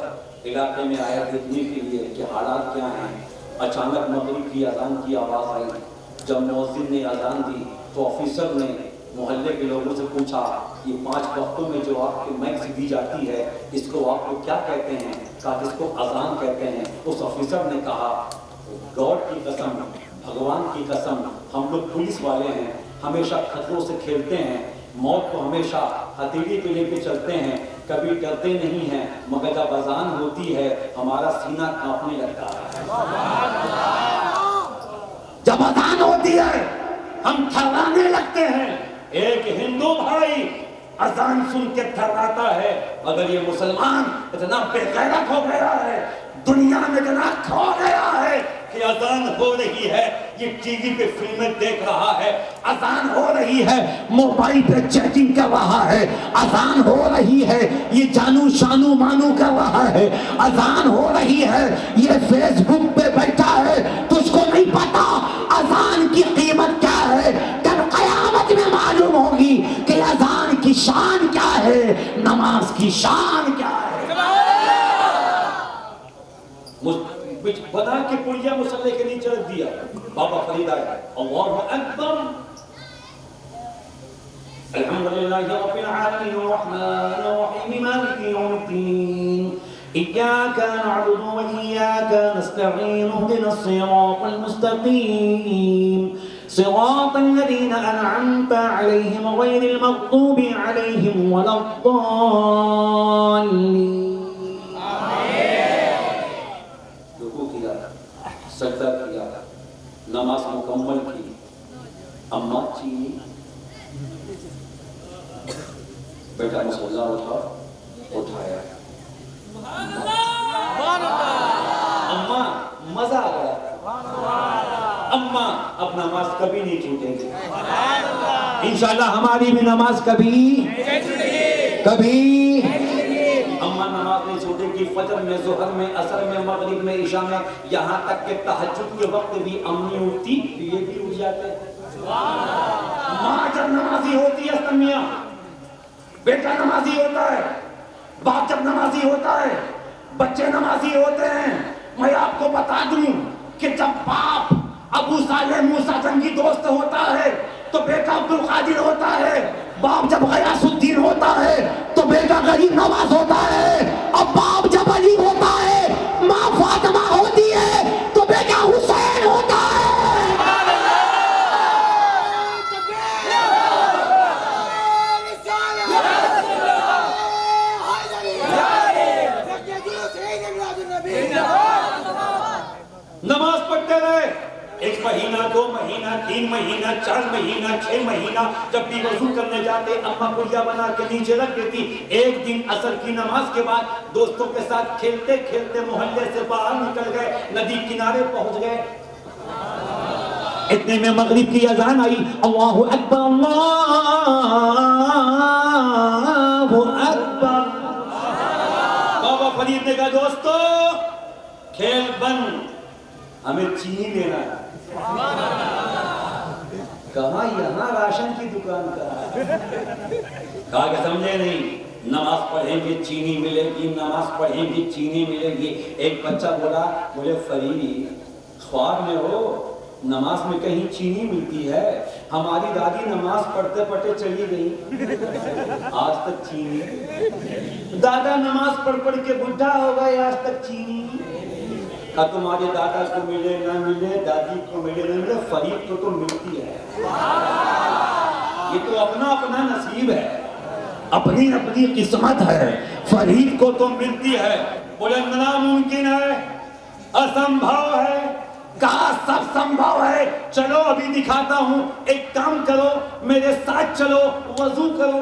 इलाके में आया देखने के लिए कि हालात क्या हैं। अचानक मगरिब की अजान की आवाज आई। जब मुअज्जिन ने अजान दी तो ऑफिसर ने मोहल्ले के लोगों से पूछा, ये 5 वक्तों में जो आपके माइक से दी जाती है इसको आप लोग क्या कहते हैं? कहा इसको अजान कहते हैं। उस ऑफिसर ने कहा, गॉड की कसम, भगवान की कसम, हम लोग पुलिस वाले हैं, हमेशा खतरों से खेलते हैं, मौत को हमेशा हथेली पे लेके चलते हैं, कभी डरते नहीं हैं, मगर जब अजान होती है हमारा सीना कांपने लगता है। जब अजान होती है हम थर्राने लगते हैं। एक हिंदू भाई अजान सुन के थर्राता है, अगर ये मुसलमान इतना बेगैरत हो गया है, दुनिया में इतना खो गया है कि अजान हो रही है, ये टीवी पे फिल्में देख रहा है, अजान हो रही है, मोबाइल पे चैटिंग कर रहा है, अजान हो रही है, ये जानू शानू मानू कर रहा है, अजान हो रही है, ये फेसबुक पे बैठा है, तो उसको नहीं पता अजान की कीमत क्या है। कल कयामत में मालूम होगी कि अजान की शान क्या है, नमाज की शान क्या है। बना के पुलिया मुसल्ले के नीचे रख दिया। बाबा फरीद आए, अल्लाहु अकबर, अल्हम्दुलिल्लाहि रब्बिल आलमीन अर्रहमानिर रहीम मालिकि यौमिद्दीन इय्याका नअबुदु व इय्याका नस्तईन इहदिनस सिरातल मुस्तकीम सिरातल लज़ीना अनअमता अलैहिम गैरिल मग़्दूबि अलैहिम वलद्दाल्लीन। सजदा किया, नमाज मुकम्मल की, अम्मा चीनी, बेटा मुसल्ला उठाया, अम्मा मजा आ गया, अम्मा अब नमाज कभी नहीं छूटेगी, इंशाअल्लाह हमारी भी नमाज कभी अम्मा नमाज नहीं छूटेगी। फजर में, ज़ोहर में, असर में, मगरिब में, इशा में, यहाँ तक के तहज्जुद के वक्त भी अम्मी उठती, ये भी उठ जाते हैं। माँ जब नमाजी होती है, समिया बेटा नमाजी होता है, बाप जब नमाजी होता है, बच्चे नमाजी होते हैं। मैं आपको बता दूं कि जब बाप अबू सालेह मूसा जंगी दोस्त होता है तो बेटा अब्दुल कादिर होता है, बाप जब गयासुद्दीन होता है तो बेटा गरीब नवाज होता है, अब बाप जब अली होता है, माँ फातिमा होती है तो बेटा हुसैन होता है। नमाज पढ़ते रहे, 1 महीना, 2 महीना, 3 महीना, 4 महीना, 6 महीना, जब भी वजू करने जाते अम्मा पुलिया बना के नीचे रख देती। एक दिन असर की नमाज के बाद दोस्तों के साथ खेलते खेलते मोहल्ले से बाहर निकल गए, नदी किनारे पहुंच गए, इतने में मगरिब की अजान आई, अल्लाहु अकबर, अल्लाहु अकबर। बाबा फरीद ने कहा दोस्तों खेल बंद, हमें चीनी लेना है। कहा यहाँ राशन की दुकान का, कहा कि समझे नहीं, नमाज पढ़ेंगे चीनी मिलेगी, नमाज पढ़ेंगे चीनी मिलेगी। एक बच्चा बोले फरीदी ख्वाब में हो, नमाज में कहीं चीनी मिलती है? हमारी दादी नमाज पढ़ते पढ़ते चली गई, आज तक चीनी। दादा नमाज पढ़ पढ़ के बुढ़ा हो गए, आज तक चीनी। तुम्हारे दादा को मिले ना मिले, दादी को मिले ना मिले, फरीद को तो मिलती है। ये तो अपना अपना नसीब है, अपनी अपनी किस्मत है। फरीद को तो मिलती है। बोले नामुमकिन है, असंभव है। कहा सब संभव है, चलो अभी दिखाता हूं। एक काम करो, मेरे साथ चलो, वजू करो।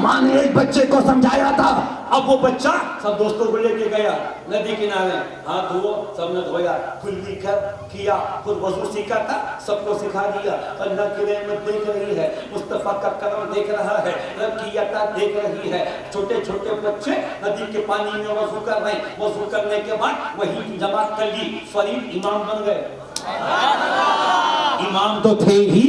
माँ ने एक बच्चे को समझाया था, अब वो बच्चा सब दोस्तों को लेके गया नदी किनारे, हाथ धो, सबने धोया, कुल्ली किया, खुद वजू सीखा था, सबको सिखा दिया। अल्लाह की रहमत देख रही है, मुस्तफा का करम देख रहा है, रब की अता देख रही है। छोटे छोटे बच्चे नदी के पानी में वजू कर रहे, वजू करने के बाद वही जमात कर ली, फरीद इमाम बन गए। इमाम तो थे ही,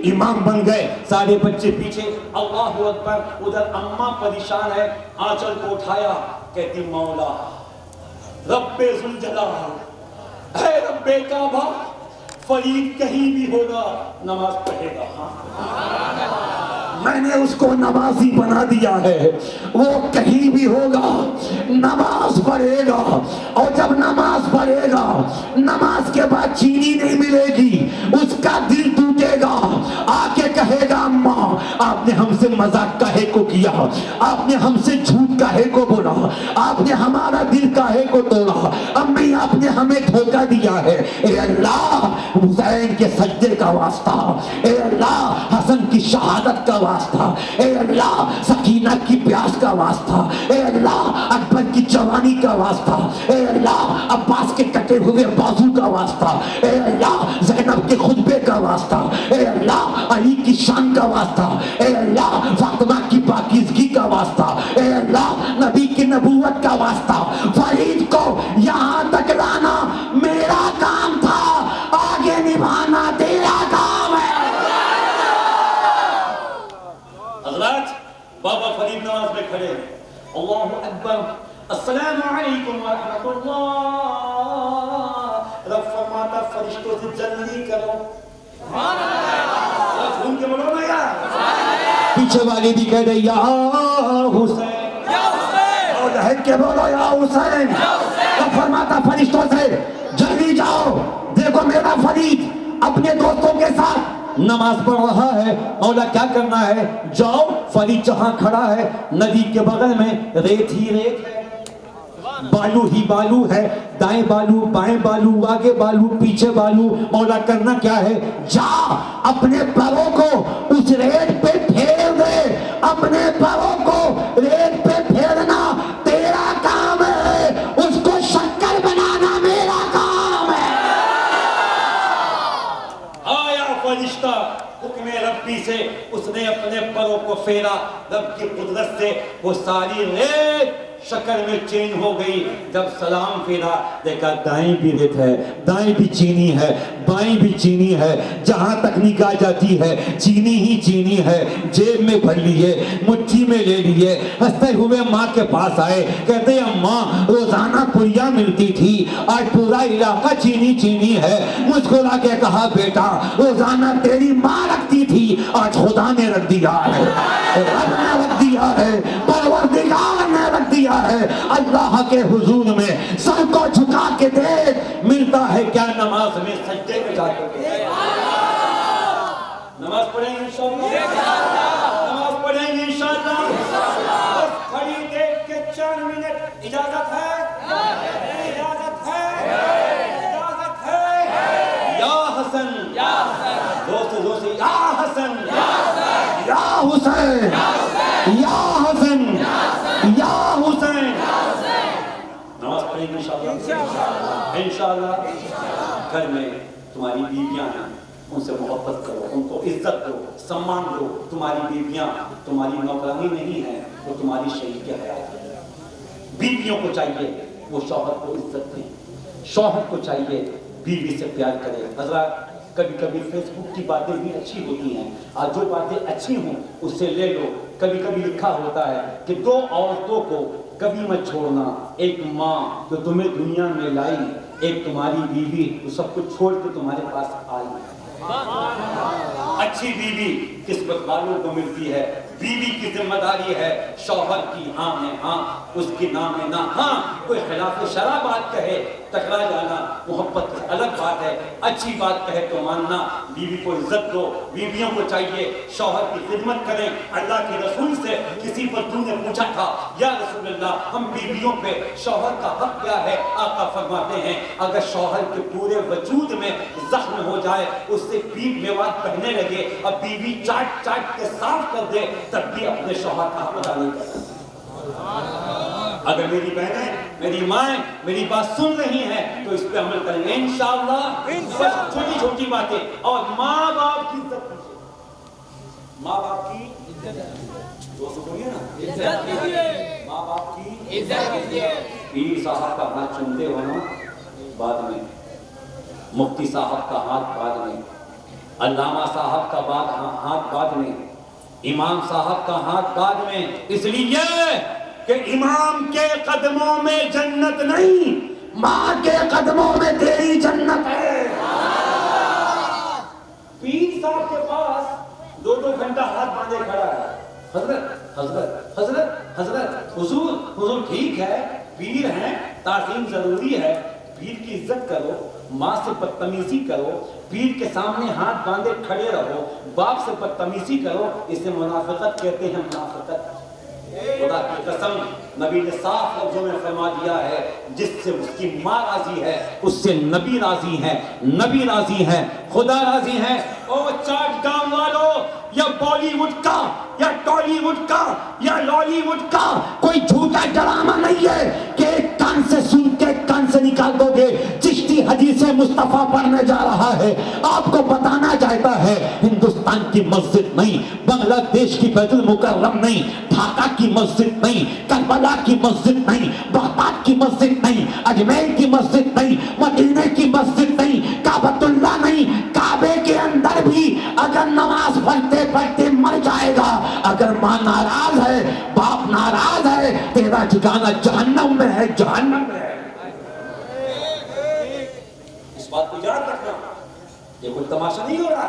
इमाम बन गए। सारे बच्चे पीछे, अल्लाहु अकबर। उधर अम्मा परेशान है, आंचल को उठाया, कहती मौला रब्बे जुल जलाल, है रब्बे काबा, फरीद कहीं भी होगा नमाज पढ़ेगा। मैंने उसको नमाजी बना दिया है, वो कहीं भी होगा नमाज पढ़ेगा। और जब नमाज पढ़ेगा, नमाज के बाद चीनी नहीं मिलेगी, उसका दिल टूटेगा, आके कहेगा अम्मा आपने हमसे मजाक काहे को किया, आपने हमसे झूठ काहे को बोला, आपने हमारा दिल काहे को तोड़ा, अम्मी आपने हमें धोखा दिया है। ए अल्लाह हुसैन के सज्जे का वास्ता, ए अल्लाह हसन की शहादत का वास्ता, ए अल्लाह सकीना की प्यास का वास्ता, ए अल्लाह अकबर की जवानी का वास्ता, ए अल्लाह अब्बास के कटे हुए बाजू का वास्ता, ए अल्लाह ज़ैनब के खुतबे का वास्ता, ए अल्लाह अली की शान का वास्ता, ए अल्लाह फातिमा की पाकीज़गी का वास्ता, ए अल्लाह नबी की नबूवत का वास्ता। फरीद को यहाँ तक लाना मेरा काम था, आगे निभाना तेरा काम है। बाबा फरीद नमाज में खड़े, अल्लाहु अकबर, अस्सलामु अलैकुम व रहमतुल्लाह रहमतुल्लाह। रब फरमाता फरिश्तों से जल्दी करो। झूम के बोलो ना यार। पीछे वाली भी कह रही या हुसैन, और लहर के बोलो या हुसैन। तो फरमाता फरिश्तों से जल्दी जाओ, देखो मेरा फरीद अपने दोस्तों के साथ नमाज पढ़ रहा है। मौला क्या करना है, जाओ फरीद जहां खड़ा है नदी के बगल में रेत ही रेत है, बालू ही बालू है, दाएं बालू बाएं बालू आगे बालू पीछे बालू। मौला करना क्या है, जा अपने पैरों को उस रेत पे फेर दे, अपने पैरों को रेत पे फेरना तेरा काम है, उसको शक्कर बनाना मेरा काम है। आया फरिश्ता हुक्मे रब्बी से, उसने अपने पैरों को फेरा, रब की कुदरत से वो सारी रेत शक्कर में चेंज हो गई। जब सलाम फेरा देखा दाएं भी रेत है, दाएं भी चीनी है, बाएं भी चीनी है, जहां तक निगाह जाती है चीनी ही चीनी है। जेब में भर लिए, मुट्ठी में ले लिए, हंसते हुए माँ के पास आए, कहते अम्मा रोजाना पुरिया मिलती थी, आज पूरा इलाका चीनी चीनी है। मुस्कुरा के कहा बेटा रोजाना तेरी माँ रखती थी, आज खुदा ने रख दिया है, रब ने रख दिया है, परवरदिगार ने रख दिया है। अल्लाह के हुजूर में सर को झुका के देख, मिलता है क्या नमाज में सज्जे में जाकर। नमाज पढ़ेंगे इंशाअल्लाह, नमाज पढ़ेंगे इंशाअल्लाह। बस खड़ी देख के 4 मिनट इजाजत है, इजाजत है, इजाजत है। या हसन, दोस्त दोस्त या हसन, या हुसैन, या हसन, या हुसैन। नमाज पढ़ेंगे इंशाअल्लाह, इंशाअल्लाह। घर में तुम्हारी बीवियां हैं, उनसे मोहब्बत करो, उनको इज्जत दो, सम्मान दो। तुम्हारी बीवियां तुम्हारी नौकरानी नहीं है, वो तुम्हारी शरीक हयात है। बीवियों को चाहिए वो शौहर को इज्जत दें, शौहर को चाहिए बीवी से प्यार करे। हजरा कभी कभी फेसबुक की बातें भी अच्छी होती हैं, और जो बातें अच्छी हों उससे ले लो। कभी कभी लिखा होता है कि 2 औरतों को कभी मत छोड़ना, एक माँ जो तुम्हें दुनिया में लाई, एक तुम्हारी बीवी जो सब कुछ छोड़ के तुम्हारे पास आई। अच्छी बीवी किस्मत वालों को मिलती है। बीवी की जिम्मेदारी है शौहर की हाँ में हाँ, उसकी ना में ना। हाँ कोई खिलाफ शरा बात कहे टकरा जाना, मोहब्बत अलग बात है, अच्छी बात कहे तो मानना। बीवी को इज्जत दो, बीवियों को चाहिए शौहर की खिदमत करें। अल्लाह के रसूल से किसी पर तूने पूछा था या रसूल अल्लाह हम बीवियों पे शौहर का हक क्या है? आका फरमाते हैं अगर शौहर के पूरे वजूद में जख्म हो जाए, उससे पीठ मेवात पहने लगे और बीवी चाट चाट के साफ कर दे, तब भी अपने शौहर का हक अदा नहीं करता। अगर मेरी बहनें मेरी माएँ मेरी बात सुन रही हैं तो इस पे अमल करेंगे इंशाअल्लाह। बस छोटी छोटी बातें, और माँ बाप की इज्जत कीजिए, माँ बाप की दोस्तों बोलिए ना इज्जत कीजिए, माँ बाप की इज्जत कीजिए। पीर साहब का हाथ चूमते हो ना बाद में, मुफ्ती साहब का हाथ बाद में, अल्लामा साहब का हाथ बाद में, इमाम साहब का हाथ बाद में, इसलिए कि इमाम के कदमों में जन्नत नहीं, माँ के कदमों में तेरी जन्नत है। पीर साहब के पास 2-2 घंटा हाथ बांधे खड़ा है, हजरत हजरत हजरत हजरत हुजूर हुजूर ठीक है, पीर हैं, ताज़ीम जरूरी है, पीर की इज्जत करो, माँ से बदतमीजी करो, पीर के सामने हाथ बांधे खड़े रहो, बाप से बदतमीजी करो, इसे मुनाफिकत कहते हैं। मुनाफिकत खुदा की कसम नबी ने साफ लफ्जों में फरमा दिया है, जिससे उसकी माँ राजी है उससे नबी राजी है, नबी राजी है, खुदा राजी है। ओ चाट गांव वालों, या बॉलीवुड का या टॉलीवुड का या लॉलीवुड का कोई झूठा ड्रामा नहीं है कि एक कान से सुन के कान से निकाल दोगे। चिश्ती हदीसे मुस्तफा पढ़ने जा रहा है, आपको बताना चाहता है हिंदुस्तान की मस्जिद नहीं, बांग्लादेश की बैतुल मुकर्रम नहीं, ढाका की मस्जिद नहीं, करबला की मस्जिद नहीं, बगदाद की मस्जिद नहीं, अजमेर की मस्जिद नहीं, मदीने की मस्जिद नहीं, काबतुल्लाह नहीं, काबे के अंदर भी अगर नमाज पढ़ते पढ़ते मर जाएगा, अगर माँ नाराज है, बाप नाराज है, तेरा ठिकाना जहन्नम में है, जहन्नम में है। बात को याद रखना, ये कोई तमाशा नहीं हो रहा।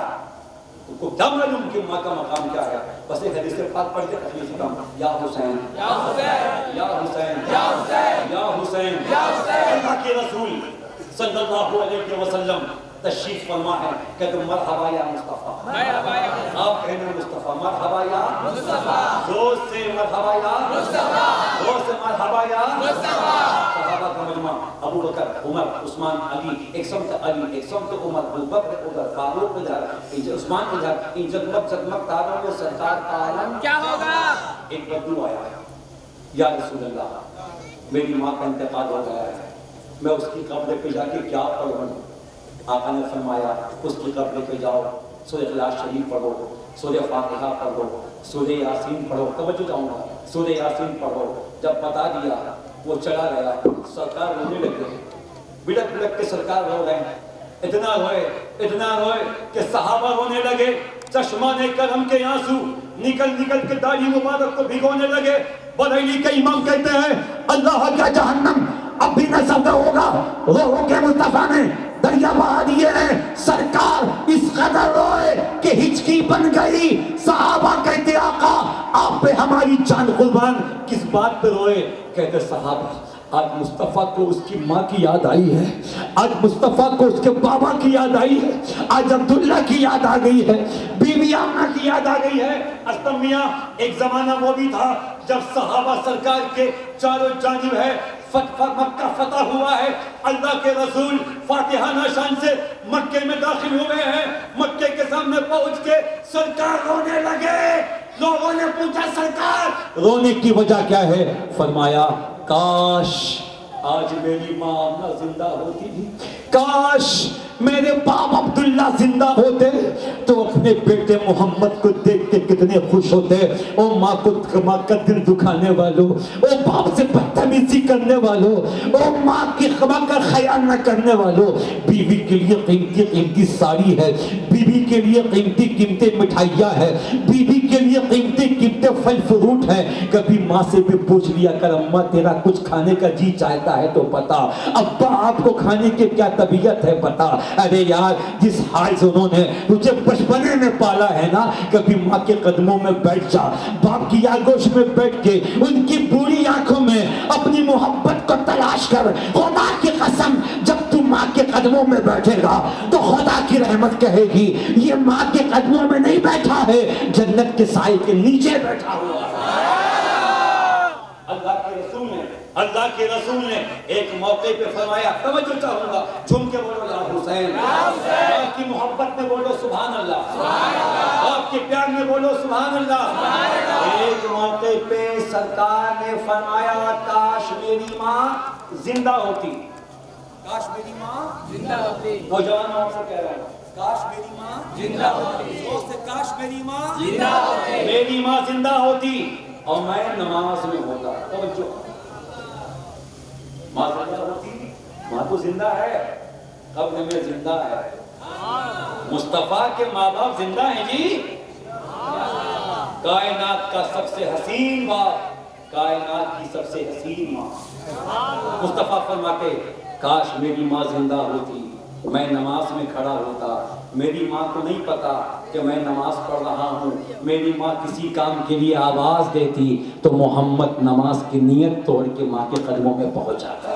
तुमको क्या मालूम कि माँ का मकाम क्या है? बस एक हदीस से बात पढ़ के तकलीफ खत्म। या हुसैन या हुसैन या हुसैन या हुसैन या हुसैन या हुसैन। अल्लाह के रसूल सल्लल्लाहु अलैहि वसल्लम तशरीफ फरमा है, कहते मरहबा या मुस्तफा, आप कहना मुस्तफा, मरहबा या मुस्तफा, जोर से मरहबा या मुस्तफा, जोर से मरहबा या मुस्तफा। सहाबा का मजमा, अबू बकर, उमर, उस्मान, अली, एक समत अली, एक समत उमर, अबू बकर उधर, फारूक इधर, उस्मान इधर, इन जगमग तारों में सरकार का आलम क्या होगा? एक बदलू आया, या रसूल अल्लाह, मेरी माँ का इंतकाल हो गया है, मैं उसकी कब्र पे जाके क्या पढ़ूं? आका ने फरमाया उसकी कब्र पे जाओ, सूरह इखलास शरीफ पढ़ो, सूरह फातिहा पढ़ो, सूरह यासीन पढ़ो, तवज्जो जाऊंगा, सूरह यासीन पढ़ो। जब बता दिया वो चला गया, सरकार रोने लगे, बिड़क बिड़क के सरकार रो रहे हैं, इतना रोए कि सहाबा रोने लगे, चश्मा ने करम के आंसू निकल के दाढ़ी मुबारक को भिगोने लगे। बरेली के इमाम कहते हैं अल्लाह का जहन्नम अब भी न सब्र होगा, रो के मुस्तफा ने दरिया बहा दिए हैं। सरकार इस कदर रोए कि हिचकी बन गई। सहाबा कहते आका आप पे हमारी जान कुर्बान, किस बात पे रोए? कहते सहाबा आज मुस्तफ़ा को उसकी माँ की याद आई है, आज मुस्तफ़ा को उसके बाबा की याद आई है, आज अब्दुल्ला की याद आ गई है, बीबी आमना की याद आ गई है। अस्तम मियां, एक जमाना वो भी था जब सहाबा सरकार के चारों जानिब है मक्का फतह हुआ है, अल्लाह के रसूल फातिहा शान से मक्के में दाखिल हुए हैं। मक्के के सामने पहुंच के सरकार रोने लगे। लोगों ने पूछा सरकार रोने की वजह क्या है? फरमाया काश आज मेरी माँ आमना जिंदा होती थी, काश मेरे बाप अब्दुल्ला जिंदा होते तो अपने बेटे मोहम्मद को देख के कितने खुश होते। ओ माँ का दिल दुखाने वालों, ओ बाप से बदतमीजी करने वालों, ओ माँ की खबा का ख्याल न करने वालों, बीवी के लिए कीमती कीमती साड़ी है, बीवी के लिए कीमती कीमती मिठाइयाँ है, बीवी के लिए कीमती कीमती फल फ्रूट है। कभी माँ से भी पूछ लिया कर अम्मा तेरा कुछ खाने का जी चाहता है तो बता, अब्बा आपको खाने की क्या तबीयत है बता। अरे यार जिस हाल से उन्होंने तुझे बचपने में पाला है ना, कभी माँ के कदमों में बैठ जा, बाप की आगोश में बैठ के उनकी पूरी आंखों में अपनी मोहब्बत को तलाश कर। खुदा की कसम जब तू माँ के कदमों में बैठेगा तो खुदा की रहमत कहेगी ये माँ के कदमों में नहीं बैठा है, जन्नत के साए के नीचे बैठा हुआ। अल्लाह के रसूल ने एक मौके पे फरमाया, तवज्जो चाहूंगा, झूम के बोलो या हुसैन, आपकी मोहब्बत में बोलो सुभान अल्लाह, आपके प्यार में बोलो सुभान अल्लाह। एक मौके पे सरकार ने फरमाया काश मेरी माँ जिंदा होती, काश मेरी माँ जिंदा होती। नौजवान आपसे कह रहा हूँ काश मेरी माँ जिंदा होती, काश मेरी माँ जिंदा होती, मेरी माँ जिंदा होती और मैं नमाज में होता। तवज्जो, माँ जिंदा होती, माँ तो जिंदा है, कब्र में जिंदा है। मुस्तफा के माँ बाप जिंदा हैं जी। कायनात का सबसे हसीन बाप, कायनात की सबसे हसीन माँ। मुस्तफा फरमाते काश मेरी माँ जिंदा होती, मैं नमाज में खड़ा होता। मेरी माँ को नहीं पता कि मैं नमाज पढ़ रहा हूँ, मेरी माँ किसी काम के लिए आवाज देती तो मोहम्मद नमाज की नीयत तोड़ के माँ के कदमों में पहुंच जाता।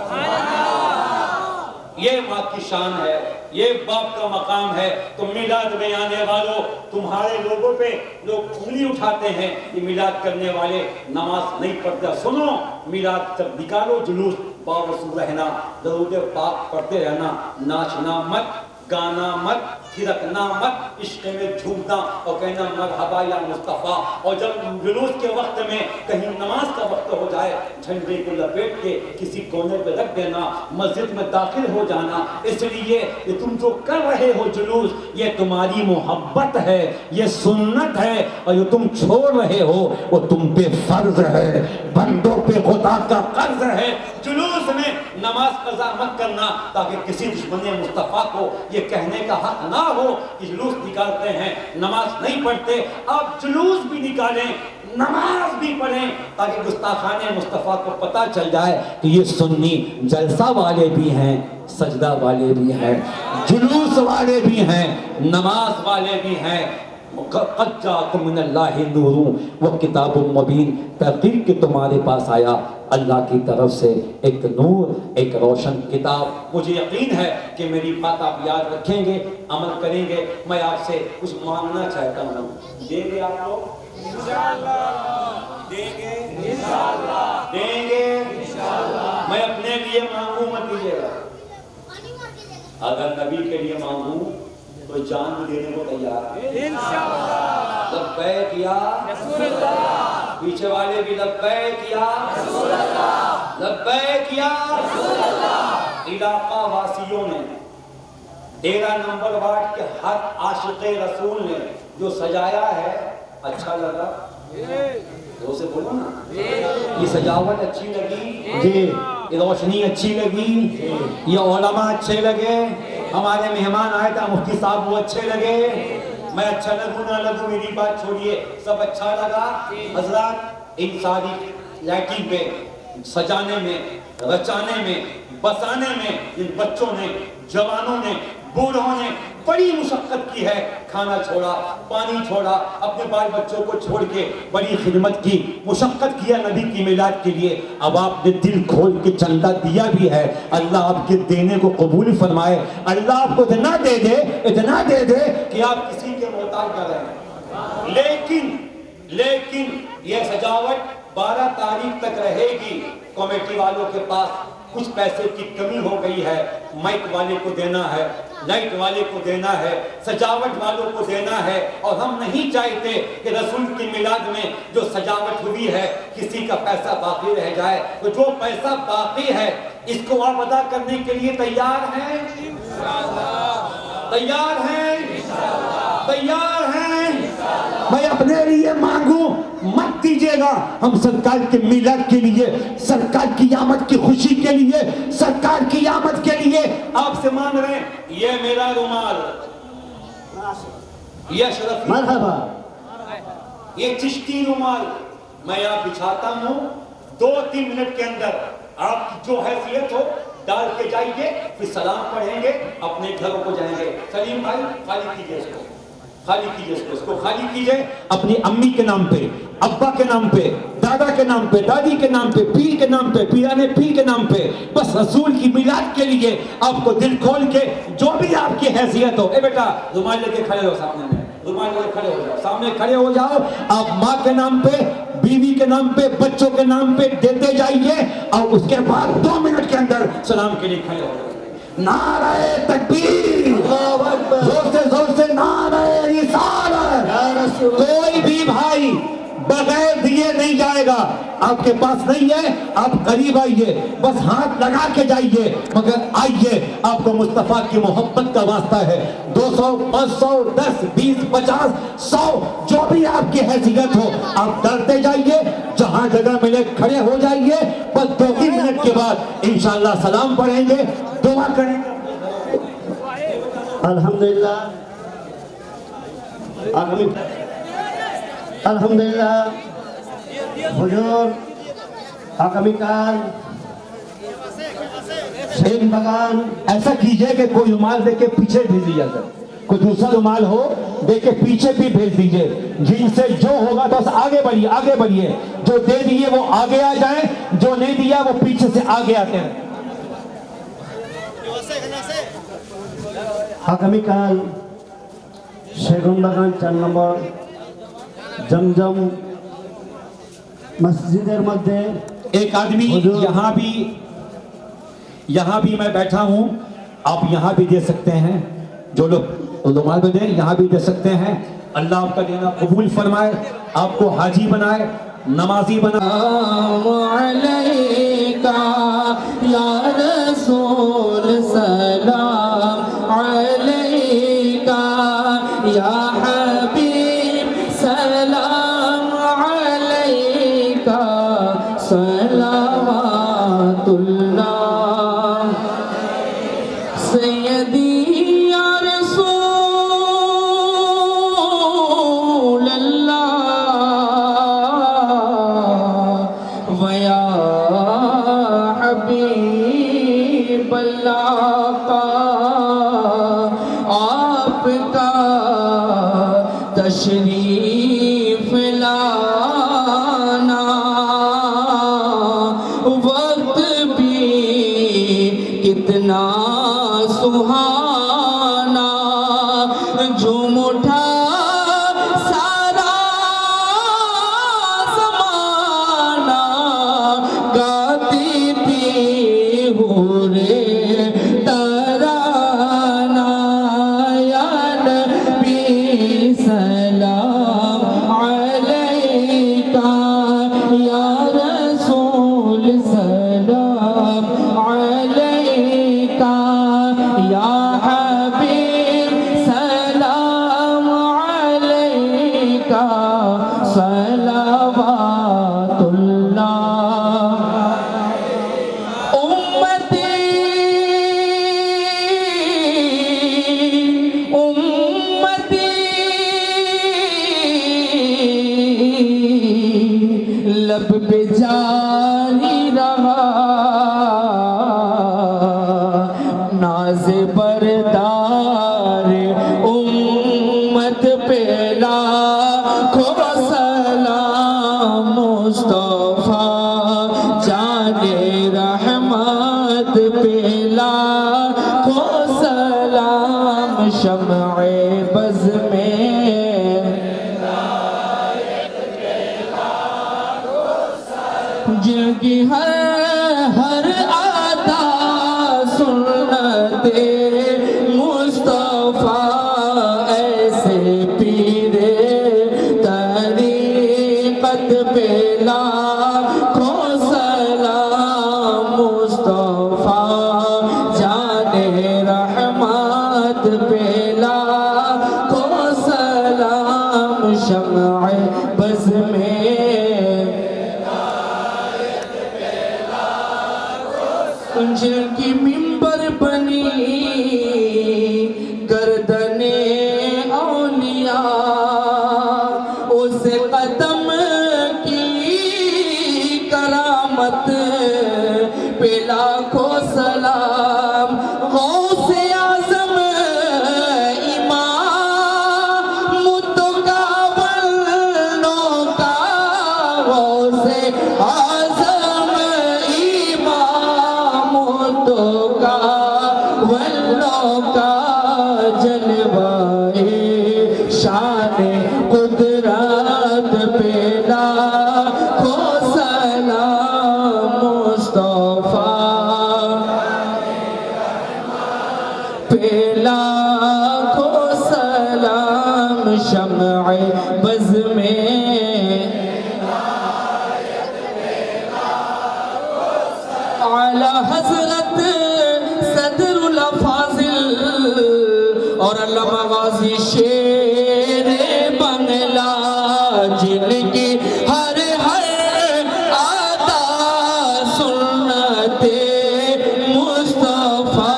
ये माँ की शान है, ये बाप का मकाम है। तो मिलाद में आने वालों, तुम्हारे लोगों पे लोग उंगली उठाते हैं कि मिलाद करने वाले नमाज नहीं पढ़ते। सुनो, मिलाद जब निकालो जुलूस, बावसूल रहना, दरूद पाक पढ़ते रहना, नाचना मत, गाना मत, थिरकना मत, इश्क में झूमना और कहना मरहबा या मुस्तफा। और जब जुलूस के वक्त में कहीं नमाज का वक्त हो जाए, झंडे को लपेट के किसी कोने पे रख देना, मस्जिद में दाखिल हो जाना। इसलिए ये तुम जो कर रहे हो जुलूस, ये तुम्हारी मोहब्बत है, ये सुन्नत है, और जो तुम छोड़ रहे हो वो तुम पे फर्ज है, बंदों पे खुदा का कर्ज है। जुलूस में नमाज कज़ा मत करना ताकि किसी दुश्मन मुस्तफा को ये कहने का हक ना हो कि जुलूस निकालते हैं, नमाज नहीं पढ़ते। आप जुलूस भी निकालें, नमाज भी पढ़ें, ताकि गुस्ताखाने मुस्तफा को पता चल जाए कि ये सुन्नी जलसा वाले भी हैं, सजदा वाले भी हैं। जुलूस वाले भी हैं, नमाज वाले भी हैं। क़द जाअकुम मिनल्लाहि नूरुन व किताबुम मुबीन, तहक़ीक़ के तुम्हारे पास आया अल्लाह की तरफ से एक नूर, एक रोशन किताब। मुझे यकीन है कि मेरी बात आप याद रखेंगे, अमल करेंगे। मैं आपसे कुछ मांगना चाहता हूँ, देंगे आप लोग? इंशाअल्लाह देंगे, इंशाअल्लाह देंगे, इंशाअल्लाह। मैं अपने लिए मांगू मत दीजिएगा, अगर नबी के लिए मांगू तो जान भी देने को तैयार है इंशाअल्लाह। लब्बैक या रसूल अल्लाह, पीछे वाले भी लब्बैक या रसूल अल्लाह, लब्बैक या रसूल अल्लाह। इलाका वासियों ने 13 नंबर वार्ड के हर आशिक़े रसूल ने जो सजाया है, अच्छा लगा? तो उसे बोलो ना, ये सजावट अच्छी लगी जी, ये रोशनी अच्छी लगी, ये उलमा अच्छे लगे, हमारे मेहमान आए थे मुफ्ती साहब वो अच्छे लगे, मैं अच्छा लगूं ना लगूं मेरी बात छोड़िए, सब अच्छा लगा। हजरत इन सारी लाइटिंग पे सजाने में, रचाने में, बसाने में इन बच्चों ने, जवानों ने, बूढ़ों ने बड़ी मुशक्कत की है। खाना छोड़ा, पानी छोड़ा, अपने बाल बच्चों को छोड़ के बड़ी खिदमत की, मुशक्कत किया नबी की मिलाद के लिए। अब आपने दिल खोल के चंदा दिया भी है, अल्लाह आपके देने को कबूल फरमाए। अल्लाह आपको इतना दे दे, इतना दे दे कि आप किसी के मोहताज न रहें। लेकिन यह सजावट 12 तारीख तक रहेगी। कमेटी वालों के पास कुछ पैसे की कमी हो गई है, माइक वाले को देना है, लाइट वाले को देना है, सजावट वालों को देना है, और हम नहीं चाहते कि रसूल की मिलाद में जो सजावट हुई है किसी का पैसा बाकी रह जाए। तो जो पैसा बाकी है इसको आप अदा करने के लिए तैयार हैं? तैयार हैं? तैयार हैं? मैं अपने लिए मांगू मत दीजिएगा, हम सरकार के मिलाद के लिए, सरकार की आमद की खुशी के लिए, सरकार की आमद के लिए आपसे मांग रहे हैं। ये मेरा रुमाल, ये अशरफी, मरहबा, ये चिश्ती रुमाल मैं यहाँ बिछाता हूँ। 2-3 मिनट के अंदर आपकी जो हैसियत हो डाल के जाइए, फिर सलाम पढ़ेंगे, अपने घरों को जाएंगे। सलीम भाई खाली कीजिए इसको, खाली कीजिए इसको खाली कीजिए। अपनी अम्मी के नाम पे, अब्बा के नाम पे, दादा के नाम पे, दादी के नाम पे, पीर के नाम पे, पीराने पीर के नाम पे, बस रसूल की मिलाद के लिए आपको दिल खोल के जो भी आपकी हैसियत हो। ए बेटा रुमाल लेके खड़े हो, सामने में रुमाल लेके खड़े हो जाओ, सामने खड़े हो जाओ। आप माँ के नाम पे, बीवी के नाम पे, बच्चों के नाम पे देते जाइए, और उसके बाद 2 मिनट के अंदर सलाम के लिए खड़े हो जाओ। नारे तकबीर, जोर से नारे रिसालत। कोई भी भाई बगैर दिए नहीं जाएगा। आपके पास नहीं है, आप करीब आइए, बस हाथ लगा के जाइए, मगर आइए, आपको मुस्तफा की मोहब्बत का वास्ता है। 200, 500, 10, 20, 50, 100 जो भी आपकी हैसियत हो, आप डरते जाइए, जहां जगह मिले खड़े हो जाइए। बस 2-3 मिनट के बाद इंशाअल्लाह सलाम पढ़ेंगे, दुआ करेंगे। अल्हम्दुलिल्लाह, अल्हम्दुलिल्लाह हुजूर आगामीकाल शेख बगान ऐसा कीजिए कि कोई रुमाल देके पीछे भेज दिया जाए, कोई दूसरा रुमाल हो देके पीछे भी भेज दीजिए। जिनसे जो होगा बस आगे बढ़िए, आगे बढ़िए। जो दे दिए वो आगे आ जाए, जो नहीं दिया वो पीछे से आगे आते हैं। আগামীকাল সেগুন বাগান 4 নম্বর জমজম মসজিদের মধ্যে एक आदमी यहाँ भी मैं बैठा हूँ, आप यहाँ भी दे सकते हैं। जो लोग रुमाल में दें यहाँ भी दे सकते हैं। अल्लाह आपका देना कबूल फरमाए, आपको हाजी बनाए, नमाजी बनाए। या रसूल सलाम अलैका, या हबीब सलाम अलैका, सलावतुल्लाह सय्यदी या रसूल अल्लाह व या हबीब अल्लाह का कितना सुहाना झूम उठा सारा ज़माना गाती थी हूरे तराना या नबी सलाम अलैका या रसूल सलाम अलैका या हबीब सलाम अलैका सलावतुल्लाह उम्मती उम्मती लब पे जारी रहा नाज़ बरदार उम्मत पे लाखों सलाम मुस्तफा जाने रहमत पे लाखों सलाम शम्अ बज़ में जिनकी हर आता सुन्नते मुस्तफा ऐसे पीरे तरीक़त पे लाखों सलाम मुस्तफा जाने रहमत पे लाखों सलाम शम्अ बज़ में जिनकी मिंबर बनी गर्दने औलिया उस कदम की करामत पे लाखों सलाम गौसे आज़म इमाम मुतकाबलों का गौसे आज़म तो का वल्लों का जलवाए शान कुदरत पे लाखों सलाम मुस्तफा पे लाखों सलाम शम्अ बज़ में आला हज़रत सदरुल फाज़िल और अल्लामा गाज़ी शेर बंगला जिनकी हर आता सुन्नते मुस्तफा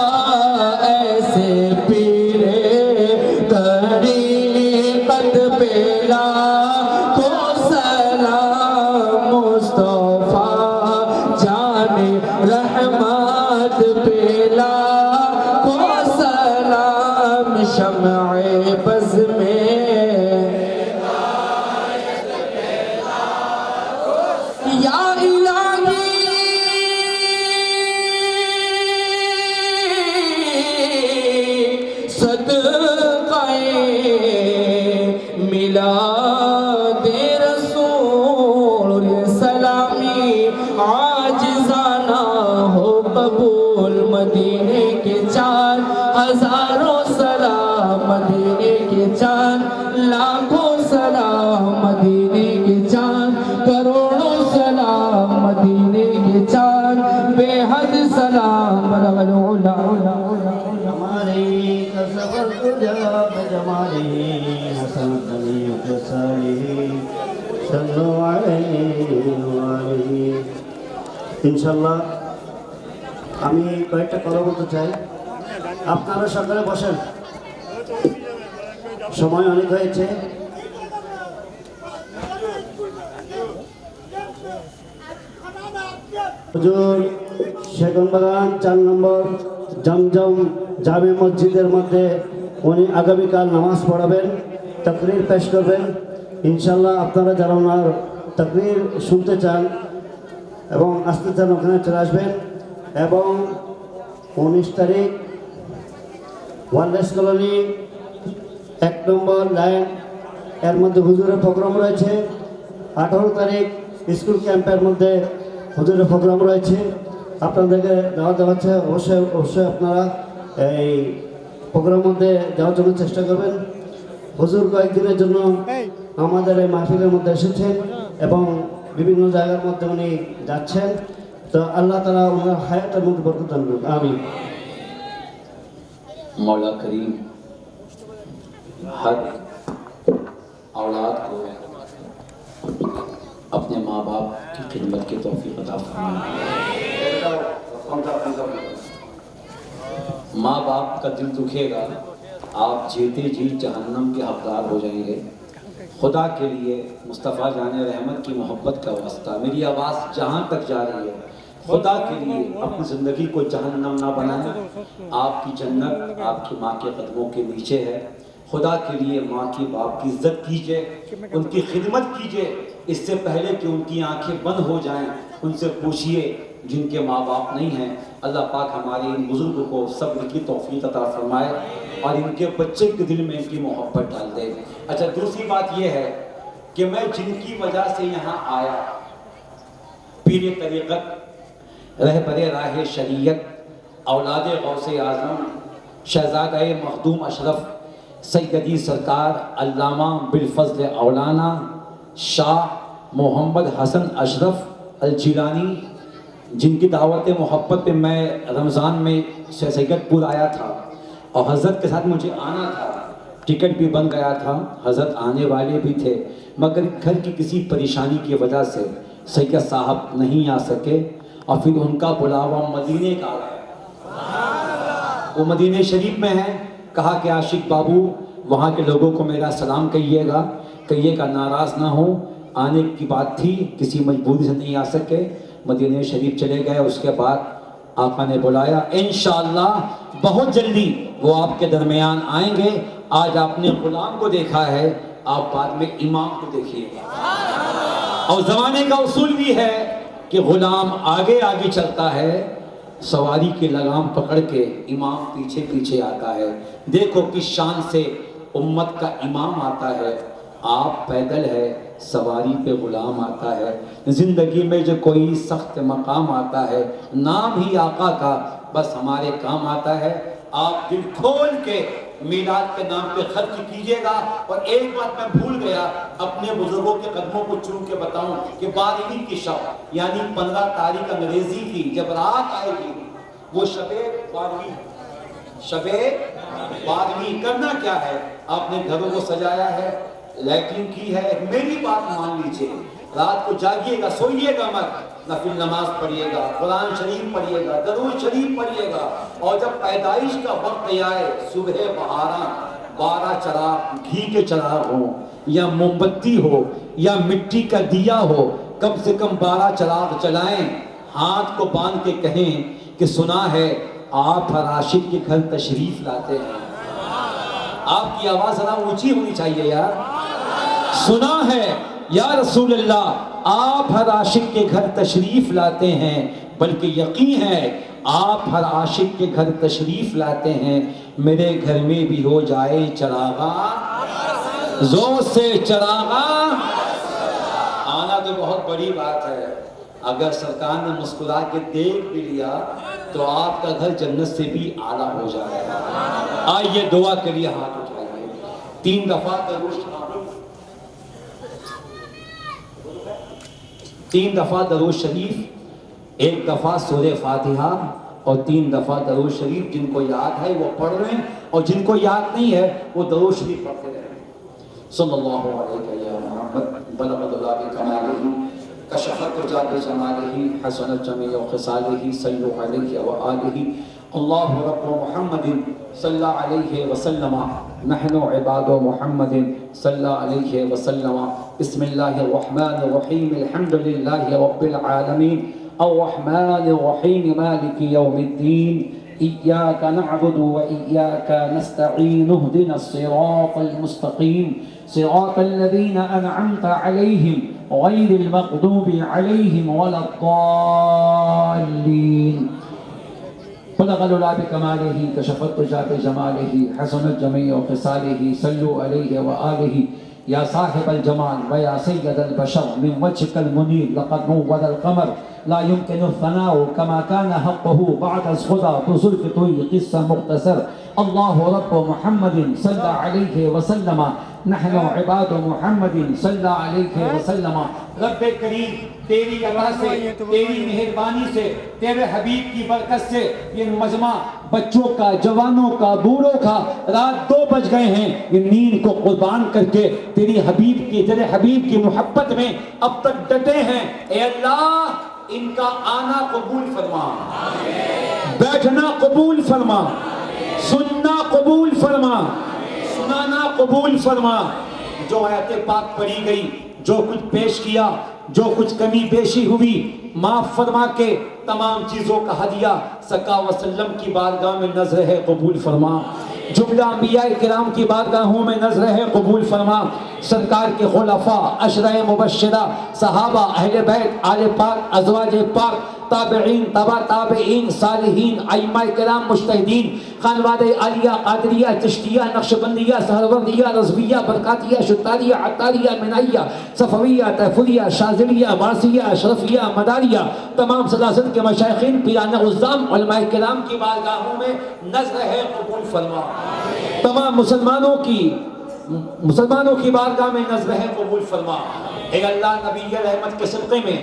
ऐसे पीरे तरीक़त पे लाखों सलाम मुस्तफा जाने रहमत पे लाखों सलाम शम्अ बज़ में या इलाही सदक़ाए मिलादे रसूल सलामी आजिज़ाना हो कबूल मदीने के चाँद हज़ारों सलाम मदीने के चाँद लाखों सलाम मदीने के चाँद करोड़ों सलाम मदीने के चाँद बेहद सलाम रवल हमारी कसबर तुझा बजमाली हसन तनी कसली सल्लु अलैहि ইনশাআল্লাহ আমি কয়েকটা কথা বলতে চাই আপনারা সকলে বসেন সময় অনেক হয়েছে হুজুর সেগুনবাগান 4 নম্বর জমজম জামে মসজিদের মধ্যে উনি আগামীকাল নামাজ পড়াবেন তাকরীর পেশ করবেন ইনশাআল্লাহ আপনারা যারা ওনার তাকরীর শুনতে চান এবং আসতে চান ওখানে চলে আসবেন এবং 19 তারিখ ওয়ানলেস কলোনি 1 নম্বর লাইন এর মধ্যে হুজুরের প্রোগ্রাম রয়েছে। 18 তারিখ স্কুল ক্যাম্পের মধ্যে হুজুরের প্রোগ্রাম রয়েছে। আপনাদেরকে দেওয়া হচ্ছে, অবশ্যই আপনারা এই প্রোগ্রামের মধ্যে যাওয়ার জন্য চেষ্টা করবেন। হুজুর কয়েকদিনের জন্য আমাদের এই মাহফিলের মধ্যে এসেছেন এবং বিভিন্ন জায়গার মধ্যে উনি যাচ্ছেন। तो अल्लाह ताला उनका हयात और मुझे बरकत दान करे आमीन। मौला करीम हर औलाद को अपने माँ बाप की खिदमत की तौफीक अता फरमाए। माँ बाप का दिल दुखेगा, आप जीते जी जहन्नम के हकदार हो जाएंगे। खुदा के लिए मुस्तफ़ा जाने रहमत की मोहब्बत का वास्ता, मेरी आवाज़ जहाँ तक जा रही है, खुदा के लिए अपनी ज़िंदगी को जहन्नम ना बनाएं। आपकी जन्नत आपकी माँ के कदमों के नीचे है। खुदा के लिए माँ की बाप की इज्जत कीजिए, उनकी खिदमत कीजिए। इससे पहले कि उनकी आंखें बंद हो जाएं, उनसे पूछिए जिनके माँ बाप नहीं हैं। अल्लाह पाक हमारे इन बुजुर्ग को सब्र की तौफीक अता फरमाए और इनके बच्चे के दिल में इनकी मोहब्बत डाल दे। अच्छा, दूसरी बात यह है कि मैं जिनकी वजह से यहाँ आया, पीरे तरीक़त, रहबरे राह शरीयत, औलादे गौसे आज़म, शहज़ादा मखदूम अशरफ सैयदी सरकार अल्लामा बिलफज़ल औलाना शाह मोहम्मद हसन अशरफ अल जिलानी, जिनकी दावत मोहब्बत पे मैं रमज़ान में सैयदपुर आया था और हज़रत के साथ मुझे आना था। टिकट भी बन गया था, हज़रत आने वाले भी थे, मगर घर की किसी परेशानी की वजह से सैयद साहब नहीं आ सके और फिर उनका बुलावा मदीने का आया। वो मदीने शरीफ में है। कहा कि आशिक बाबू वहाँ के लोगों को मेरा सलाम कहिएगा, नाराज़ ना हो। आने की बात थी, किसी मजबूरी से नहीं आ सके, मदीने शरीफ चले गए। उसके बाद आका ने बुलाया, इंशाअल्लाह बहुत जल्दी वो आपके दरमियान आएंगे। आज आपने गुलाम को देखा है, आप बाद में इमाम को देखिएगा। और ज़माने का उसूल भी है कि गुलाम आगे आगे चलता है, सवारी की लगाम पकड़ के इमाम पीछे पीछे आता है। देखो किस शान से उम्मत का इमाम आता है। आप पैदल है, सवारी पे गुलाम आता है। ज़िंदगी में जो कोई सख्त मकाम आता है, नाम ही आका का बस हमारे काम आता है। आप दिल खोल के मीलाद के नाम पे खर्च कीजिएगा। और एक बात मैं भूल गया, अपने बुजुर्गों के कदमों को चूम के बताऊं कि 12वीं की शब यानी 15 तारीख अंग्रेजी की जब रात आएगी, वो शबे 12वीं करना क्या है? आपने घरों को सजाया है, लाइटिंग की है। मेरी बात मान लीजिए, रात को जागिएगा, सोइएगा मत, नफिल नमाज पढ़िएगा, कुरान शरीफ पढ़िएगा, दरूद शरीफ पढ़िएगा। और जब पैदाइश का वक्त आए, सुबह 12 चराग, घी के चराग हो या मोमबत्ती हो या मिट्टी का दिया हो, कम से कम 12 चराग जलाएं। हाथ को बांध के कहें कि सुना है आप हर आशिक के घर तशरीफ लाते हैं। आपकी आवाज़ जरा ऊंची होनी चाहिए यार। सुना है या रसूल अल्लाह आप हर आशिक के घर तशरीफ लाते हैं, बल्कि यकीन है आप हर आशिक के घर तशरीफ लाते हैं। मेरे घर में भी हो जाए चरागा, जोर से चरागा। आना तो बहुत बड़ी बात है। अगर सरकार ने मुस्कुरा के देख भी लिया तो आपका घर जन्नत से भी आला हो जाएगा। आइए दुआ के लिए हाथ उठाइए। 3 दफा दरूद शरीफ, 1 दफा सूरे फातिहा और 3 दफा दरूद शरीफ। जिनको याद है वो पढ़ रहे हैं और जिनको याद नहीं है वो दरूद शरीफ पढ़ते रहे। सल्लल्लाहु अलैहि या मुहम्मद बलगतुल्लाह कमालिही कशफत जात जमालिही हसनत जमी व खिसालिही सल्लु अलैहि व आलिही अल्लाहु रब्बु मुहम्मदिन सल्लल्लाहु अलैहि वसल्लम नहनु इबादु मुहम्मदिन सल्लल्लाहु अलैहि वसल्लम। बिस्मिल्लाहिर रहमानिर रहीम अल्हम्दुलिल्लाहि रब्बिल आलमीन अर्रहमानिर रहीम मालिकि यौमिद्दीन इय्याका नअबुदु व इय्याका नस्तईन इहदिनस सिरातल मुस्तकीम सिरातल लज़ीना अनअमता अलैहिम गैरिल मग़दूबि अलैहिम वलद्दाल्लीन। बलगल बिकमालिही कशफत तुजा बिजमालिही हसनत जमीउ ख़िसालिही सल्लु अलैहि व आलिही या साहिबल जमाल व या सय्यदल बशर मिन वजहिकल मुनीर लक़द नव्वरल क़मर ला युमकिनु फ़नाउ कमा कान हक़्क़ुहु बअद खुदा बुज़ुर्ग तुई क़िस्सा मुख़्तसर अल्लाहु रब्बु मुहम्मदिन सल्लल्लाहु अलैहि व सल्लम नहनु इबादु मुहम्मदिन सल्लल्लाहु अलैहि व सल्लम। रब्बे करीम तेरी अता से, तेरी मेहरबानी से, तेरे हबीब की बरकत से ये मजमा बच्चों का, जवानों का, बूढ़ों का, रात 2 बज गए हैं, ये नींद को कुर्बान करके तेरे हबीब की मोहब्बत में अब तक डटे हैं। ए अल्लाह इनका आना कबूल फरमा, बैठना कबूल फरमा, सुनना कबूल फरमा, सुनाना कबूल फरमा। जो आयत पाक पढ़ी गई, जो कुछ पेश किया, जो कुछ कमी पेशी हुई, माफ फरमा के तमाम चीजों का हदिया सका वसल्लम की बारगाह में नजर है कबूल फरमा। जुमला अंबिया किराम की बारगाहों में नजर है कबूल फरमा। सरकार के खुलफा, अशरा मुबश्शिरा, सहाबा, अहले बैत, आले पाक, अज़वाज पाक, ताबईन, तबा ताबईन, सालिहीन, अइम्मा किराम, मुज्तहिदीन, खानवादे आलिया, कादरिया, चिश्तिया, नक्शबंदिया, सहरवर्दिया, रज़विया, बरकातिया, शुतारिया, अत्तारिया, मिनाइया, सफविया, तहफुलिया, शाज़िलिया, वासिया, अशरफिया, मदारिया, तमाम सलासत के मशाइखीन, पीराना उज़्ज़ाम, उलमाए किराम की बारगाहों में नज़र है कबूल फरमा। तमाम मुसलमानों की बारगाह में नज़र है कबूल फरमा। ए अल्लाह नबी रहमत के सदक़े में,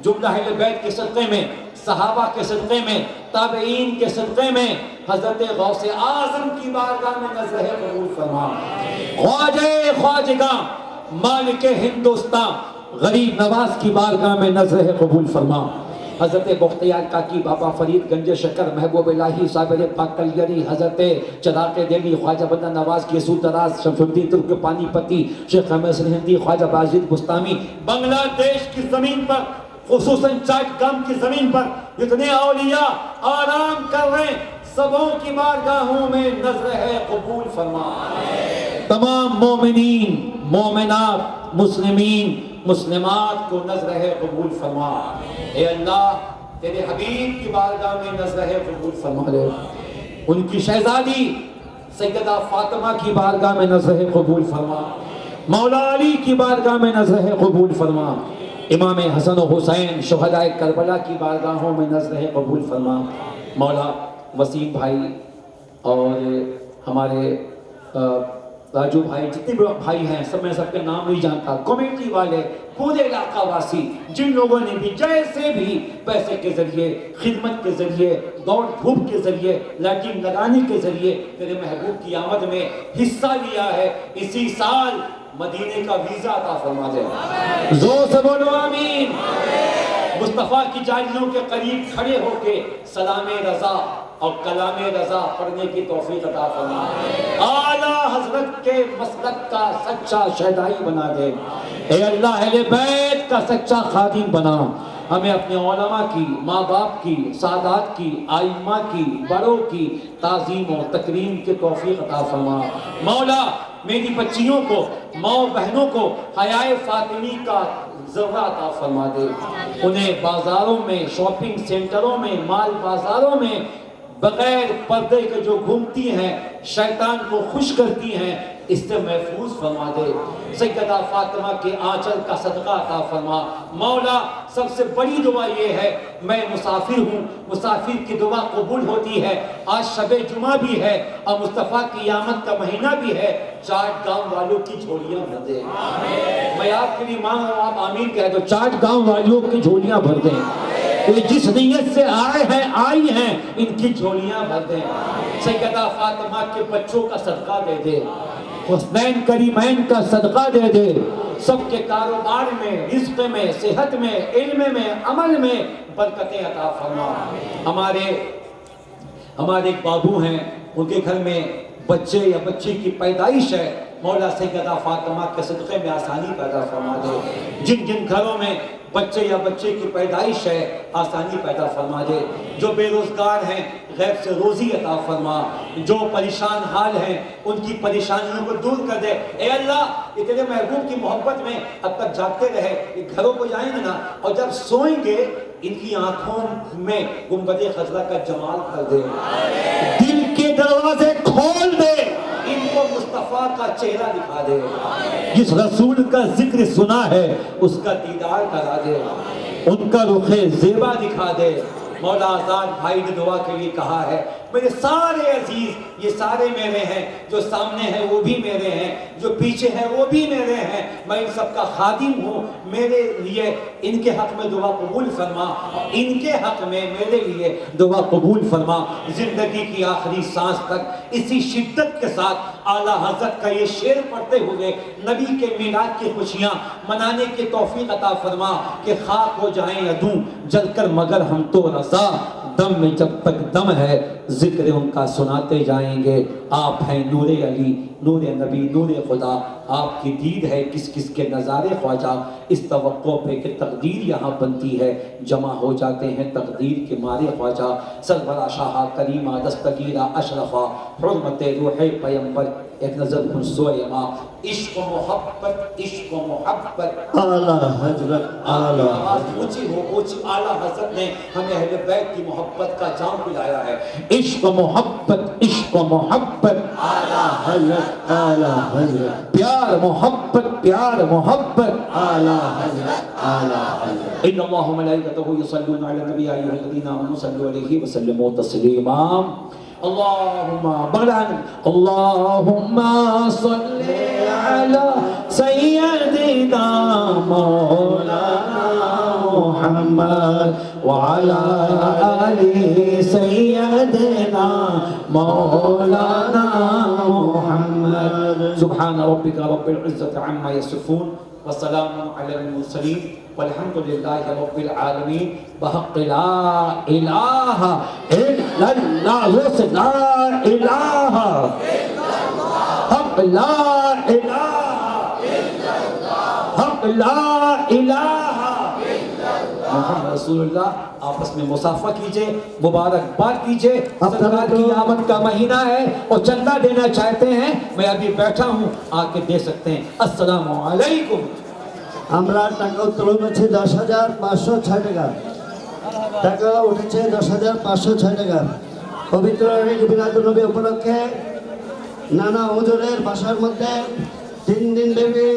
जुमला अहले बैत के सदक़े में, सहाबा के सदक़े में, ताबईन के सदक़े में, हज़रत गौसे आज़म की बारगाह में नज़र है कबूल फरमा। ख्वाजे ख्वाजगा मालिक हिंदुस्तान गरीब नवाज की बारगाह में नज़र है कबूल फरमा। हज़रत बख्तियार काकी, बाबा फरीद गंज शकर, महबूब इलाही, साबिर पाक कलियरी, हज़रत चराग़ दिली, ख्वाजा बंदा नवाज, केसू दराज, शमसुद्दीन तुर्क पानीपती, शेख अहमद हिंदी, ख्वाजा बाजिद बुस्तामी, बांग्लादेश की ज़मीन पर, खुसूसन चाटगाम की ज़मीन पर जितने औलिया आराम कर रहे हैं, सबों की बारगाहों में नज़र है कबूल फरमा। तमाम मोमिनीन, मोमिनात, मुस्लिमीन, मुस्लिमात को नज़र है कबूल फरमा। ए अल्लाह तेरे हबीब की बारगाह में नज़र है कबूल फरमा ले। उनकी शहजादी सैयदा फातिमा की बारगाह में नज़र है कबूल फरमा। मौला अली की बारगाह में नज़र है कबूल फरमा। इमाम हसन और हुसैन शुहदाए करबला की बारगाहों में नज़र है कबूल फरमा। मौला वसीम भाई और हमारे राजू भाई, जितने भी भाई हैं सब, मैं सबके नाम नहीं जानता, कमेटी वाले, पूरे इलाका वासी, जिन लोगों ने भी जैसे भी पैसे के जरिए, खिदमत के जरिए, दौड़ धूप के जरिए, लाइटिंग लगाने के जरिए तेरे महबूब की आमद में हिस्सा लिया है, इसी साल मदीने का वीजा अता फरमा दे। जोर से बोलो आमीन। मुस्तफ़ा की जालियों के करीब खड़े होके सलामे रज़ा और कलामे रज़ा पढ़ने की तौफीक अता फरमा। आला हज़रत के मसलक का सच्चा शहदाई बना दे। ए अल्लाह अहले बैत का सच्चा खादिम बना। हमें अपने उलमा की, माँ बाप की, सादात की, आइम्मा की, बड़ों की ताज़ीम और तकरीम की तौफीक अता फरमा। मौला मेरी बच्चियों को, माँ बहनों को हयाए फातिमी का ज़र्रा अता फरमा दे। उन्हें बाज़ारों में, शॉपिंग सेंटरों में, माल बाज़ारों में बगैर पर्दे के जो घूमती हैं, शैतान को खुश करती हैं, इससे महफूज फरमा दे। सैयदा फातिमा के आंचल का सदका अता फरमा। मौला सबसे बड़ी दुआ ये है, मैं मुसाफिर हूँ, मुसाफिर की दुआ कबूल होती है। आज शबे जुमा भी है और मुस्तफ़ा की आमद का महीना भी है। चाट गांव वालों की झोलियां भर दे। मैं आपके लिए मांग रहा हूँ, आप आमीन कह दो। चाट गांव वालों की झोलियां भर दें। ये जिस नीयत से आए हैं, आई हैं, इनकी झोलियां भर दें। सैयदा फातिमा के बच्चों का सदका दे दे, हुसनैन करीमैन का सदका दे दे। सबके कारोबार में, रिज़्क़ में, सेहत में, इल्म में, अमल में बरकतें अता फरमा। हमारे एक बाबू हैं, उनके घर में बच्चे या बच्ची की पैदाइश है। मौला सैयदा फातिमा के सदक़े में आसानी पैदा फरमा दे। जिन जिन घरों में बच्चे या बच्चे की पैदाइश है, आसानी पैदा फरमा दे। जो बेरोजगार हैं, गैब से रोजी अता फरमा। जो परेशान हाल हैं, उनकी परेशानियों को दूर कर दे। ए अल्लाह, इतने महबूब की मोहब्बत में अब तक जागते रहे, घरों को जाएंगे ना, और जब सोएंगे इनकी आंखों में गुंबद खजरा का जमाल कर दे, दिल के दरवाजे खोल दे, इनको मुस्तफा का चेहरा दिखा दे, जिस रसूल का जिक्र सुना है उसका दीदार करा दे, उनका रुखे जेबा दिखा दे। मौला आजाद भाई ने दुआ के लिए कहा है, मेरे सारे अजीज ये सारे मेरे हैं, जो सामने हैं वो भी मेरे हैं, जो पीछे हैं वो भी मेरे हैं, मैं इन सबका खादिम हूँ, मेरे लिए इनके हक में दुआ कबूल फरमा और इनके हक में मेरे लिए दुआ कबूल फरमा। जिंदगी की आखिरी सांस तक इसी शिद्दत के साथ आला हज़रत का ये शेर पढ़ते हुए नबी के मीलाद की खुशियाँ मनाने की तौफीक अता फरमा कि खाक हो जाएं अदू जलकर मगर हम तो रज़ा, दम में जब तक दम है जिक्र उनका सुनाते जाएंगे। आप हैं नूरे अली, नूरे नबी, नूरे खुदा, आपकी दीद है किस किस के नज़ारे ख्वाजा। इस तवक्को पे कि तकदीर यहाँ बनती है, जमा हो जाते हैं तकदीर के मारे ख्वाजा। सरवरा शाह करीमा दस्तगीरा अशरफा हुर्मत रूहे पैगंबर, एक नजर हुस्न माँ, इश्क मोहब्बत, इश्क मोहब्बत। आला हजरत, आला आवाज ऊंची हो ऊंची। आला हज़रत ने हमें अहले बैत की मोहब्बत का जाम पिलाया है। इश्क मोहब्बत, इश्क मोहब्बत, आला हजरत, आला हजरत, प्यार मोहब्बत, प्यार मोहब्बत, आला हजरत, आला हजरत। इन्नल्लाह व मलाइकतहु युसल्लूना अलन नबी या अय्युहल्लज़ीना आमनू सल्लु अलैहि व सल्लिमू तस्लीमा। अल्लाहुम्मा बगलान अल्लाहुम्मा सल्ली अला सय्यदिना मौलाना मुहम्मद व अला आलि सय्यदिना मौलाना मुहम्मद। सुब्हान रब्बिका रब्बिल इज्जति अम्मा यसिफून व सलामुन अलल मुरसलीन वल्हम्दुलिल्लाहि रब्बिल आलमीन। बहक़ ला इलाहा इल्लल्लाह, वो से ला इलाहा हक़ ला इलाहा हक़ ला इलाहा मोहम्मद रसूलुल्लाह। आपस में मुसाफा कीजिए, मुबारकबाद कीजिए। सरकार की आमद का महीना है और चंदा देना चाहते हैं, मैं अभी बैठा हूँ, आके दे सकते हैं। अस्सलामु अलैकुम। আমরা টাকা উত্তোলন হচ্ছে 10,506 টাকা, টাকা উঠেছে 10,506 টাকা। পবিত্র ঈদ মিলাদুন নবী উপলক্ষে নানা হুজুরের বাসার মধ্যে 3 দিন ব্যাপী